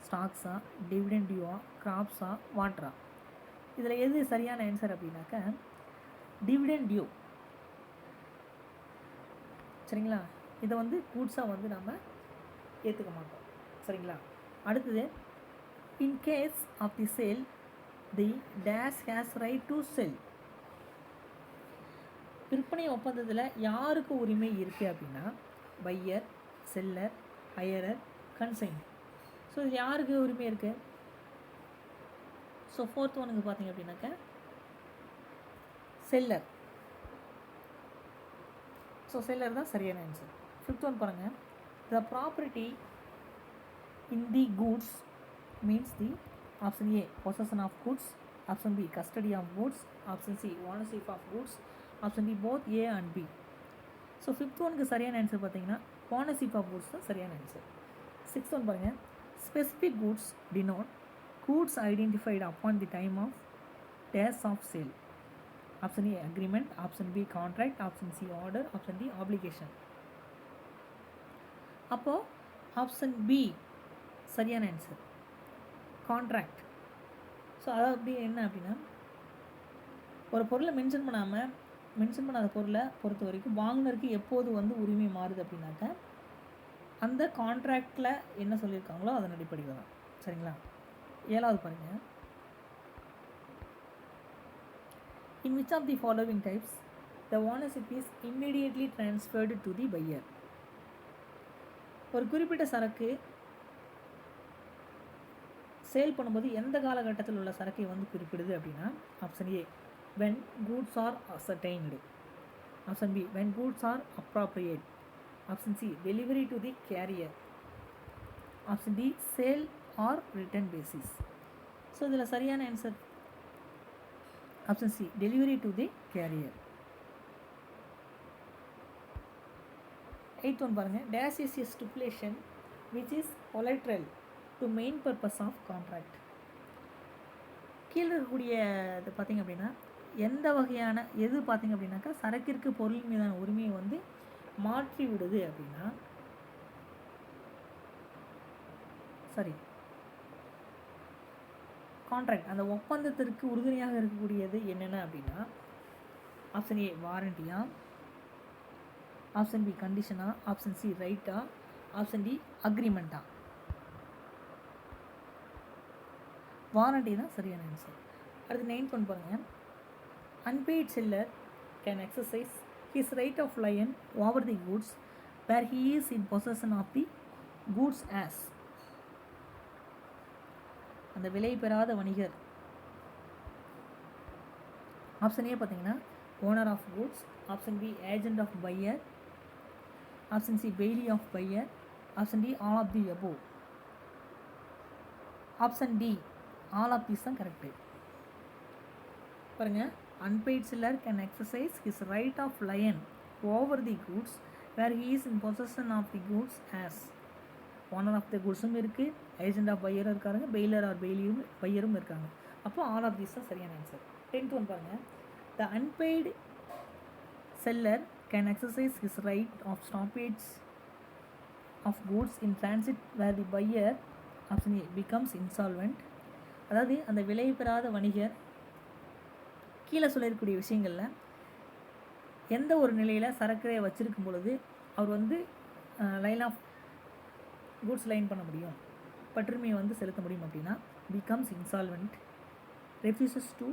ஸ்டாக்ஸா, டிவிடெண்ட் டியூவா, கிராப்ஸா, வாட்டரா? இதில் எது சரியான ஆன்சர் அப்படின்னாக்க டிவிடெண்ட் டியூ. சரிங்களா? இதை வந்து கூட்ஸாக வந்து நம்ம ஏற்றுக்க மாட்டோம். சரிங்களா? அடுத்தது, in case of the sale the dash has right to sell. விற்பனை ஒப்பந்தத்தில் யாருக்கு உரிமை இருக்குது அப்படின்னா buyer, seller, hirer, consign. So இது யாருக்கு உரிமை இருக்குது? ஸோ 4th ஒனுக்கு பார்த்தீங்க அப்படின்னாக்க செல்லர். ஸோ செல்லர் தான் சரியான ஆன்சர். 5th ஒன் பாருங்கள், the property in the goods means the option A possession of goods, option B custody of goods, option C ownership of goods, option D both A and B. So 5th ஒனுக்கு சரியான answer பார்த்தீங்கன்னா ownership of goods தான் சரியான answer. 6th one பாருங்கள், specific goods denote goods identified upon the time of dash of sale. option A agreement, option B contract, option C order, option D obligation. அப்போது option B சரியான answer, contract. So அதாவது அப்படி என்ன அப்படின்னா ஒரு பொருளை mention பண்ணாத பொருளை பொறுத்த வரைக்கும் வாங்குனருக்கு எப்போது வந்து உரிமை மாறுது அப்படின்னாக்க அந்த கான்ட்ராக்டில் என்ன சொல்லியிருக்காங்களோ அதன் அடிப்படையில் தான். சரிங்களா? 7வது பாருங்கள், in which of the following types the ownership is immediately transferred to the buyer? ஒரு குறிப்பிட்ட சரக்கு சேல் பண்ணும்போது எந்த காலகட்டத்தில் உள்ள சரக்கை வந்து குறிப்பிடுது அப்படின்னா option A when goods are ascertained, option B when goods are appropriate, option C delivery to the carrier, option D sale or return basis. So இதில் சரியான answer option C delivery to the carrier. 8th one பாருங்கள், dash is a stipulation which is collateral to main purpose of contract. கீழே இருக்கக்கூடிய இது பார்த்திங்க அப்படின்னா எந்த வகையான எது பார்த்திங்க அப்படின்னாக்கா சரக்கிற்கு பொருள் மீதான உரிமையை வந்து மாற்றி விடுது அப்படின்னா கான்ட்ராக்ட் அந்த ஒப்பந்தத்திற்கு உறுதுணையாக இருக்கக்கூடியது என்னென்ன அப்படின்னா ஆப்ஷன் ஏ வாரண்டியா, ஆப்ஷன் பி கண்டிஷனா, ஆப்ஷன் சி ரைட்டா, ஆப்ஷன் டி அக்ரிமெண்ட்டா? வாரண்டி தான் சரியான ஆன்சர். அடுத்து 9th ஒன் பாருங்கள், unpaid seller can exercise his right of lien over the goods where he is in possession of the goods as. அந்த விலை பெறாத வணிகர் ஆப்ஷன் ஏ பார்த்தீங்கன்னா owner of goods, option B agent of buyer, option C bailee of buyer, option D all of the above. Option D all of these தான் correct. பாருங்கள், unpaid seller can exercise his right of lien over the goods where he is in possession of the goods as. Owner of the கூட்ஸும் இருக்குது, agent of பையரும் இருக்காங்க, bailor R பெய்லியும் பையரும் இருக்காங்க. அப்போ all of these தான் சரியான answer. 10th one பாருங்கள், the unpaid seller can exercise his right of stoppage of goods in transit where the buyer option A becomes insolvent. அதாவது அந்த விலை பெறாத வணிகர் கீழே சொல்லியிருக்கக்கூடிய விஷயங்களில் எந்த ஒரு நிலையில் சரக்கரை வச்சுருக்கும் பொழுது அவர் வந்து லைன் ஆஃப் கூட்ஸ் லைன் பண்ண முடியும், பற்றுமையை வந்து செலுத்த முடியும் அப்படின்னா becomes insolvent, refuses to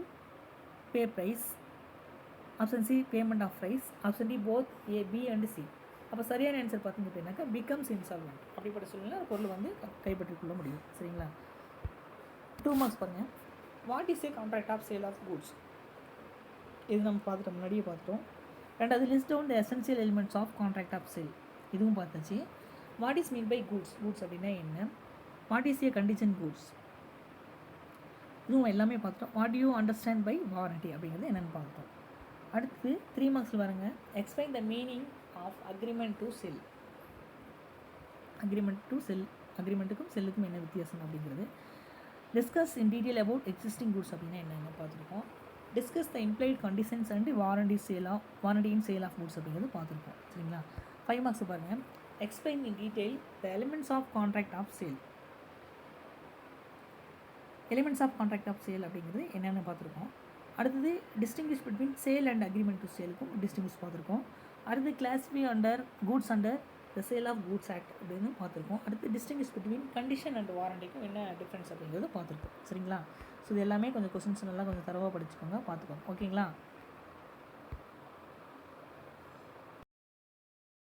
pay price, option C payment of price, option D both A B and C. அப்போ சரியான ஆன்சர் பார்த்தீங்க அப்படின்னாக்கா பிகம்ஸ் இன்சால்வெண்ட். அப்படிப்பட்ட சூழ்நிலை ஒரு பொருள் வந்து கைப்பற்றிக் கொள்ள முடியும். சரிங்களா? 2 மார்க்ஸ் பாருங்கள். What is a contract of sale of goods? இது நம்ம பார்த்துட்டோம், முன்னாடியே பார்த்துட்டோம். ரெண்டாவது, list down the essential elements of contract of sale, இதுவும் பார்த்தாச்சு. What is mean by goods? Goods அப்படின்னா என்ன? What is a condition goods? இதுவும் எல்லாமே பார்த்துட்டோம். What you understand by warranty அப்படிங்கிறது என்னென்னு பார்த்துட்டோம். அடுத்து 3 மார்க்ஸில் பாருங்க, explain the meaning of agreement to sell. Agreement to sell, அக்ரிமெண்ட்டுக்கும் செல்லுக்கும் என்ன வித்தியாசம் அப்படிங்கிறது. Discuss in detail about existing goods அப்படின்னா என்னென்ன பார்த்துருக்கோம். Discuss the implied conditions and warranty in sale of goods அப்படிங்கிறது பார்த்துருக்கோம். சரிங்களா? 5 மார்க்ஸ் பாருங்கள், explain in detail the elements of contract of sale. Elements of contract of sale அப்படிங்கிறது என்னென்னு பார்த்துருக்கோம். அடுத்தது distinguish between sale and agreement to சேலுக்கும் distinguish பார்த்துருக்கோம். அடுத்து classify under goods under the sale of goods act அப்படின்னு பார்த்துருக்கோம். அடுத்து டிஸ்டிங்விஷ் பிட்வீன் கண்டிஷன் அண்ட் வாரண்டிக்கும் என்ன டிஃப்ரென்ஸ் அப்படிங்கிறது பார்த்துருக்கோம். சரிங்களா? ஸோ இது எல்லாமே கொஞ்சம் கொஸ்டின்ஸ் நல்லா கொஞ்சம் தரவாக படிச்சுக்கோங்க, பார்த்துக்கோங்க. ஓகேங்களா?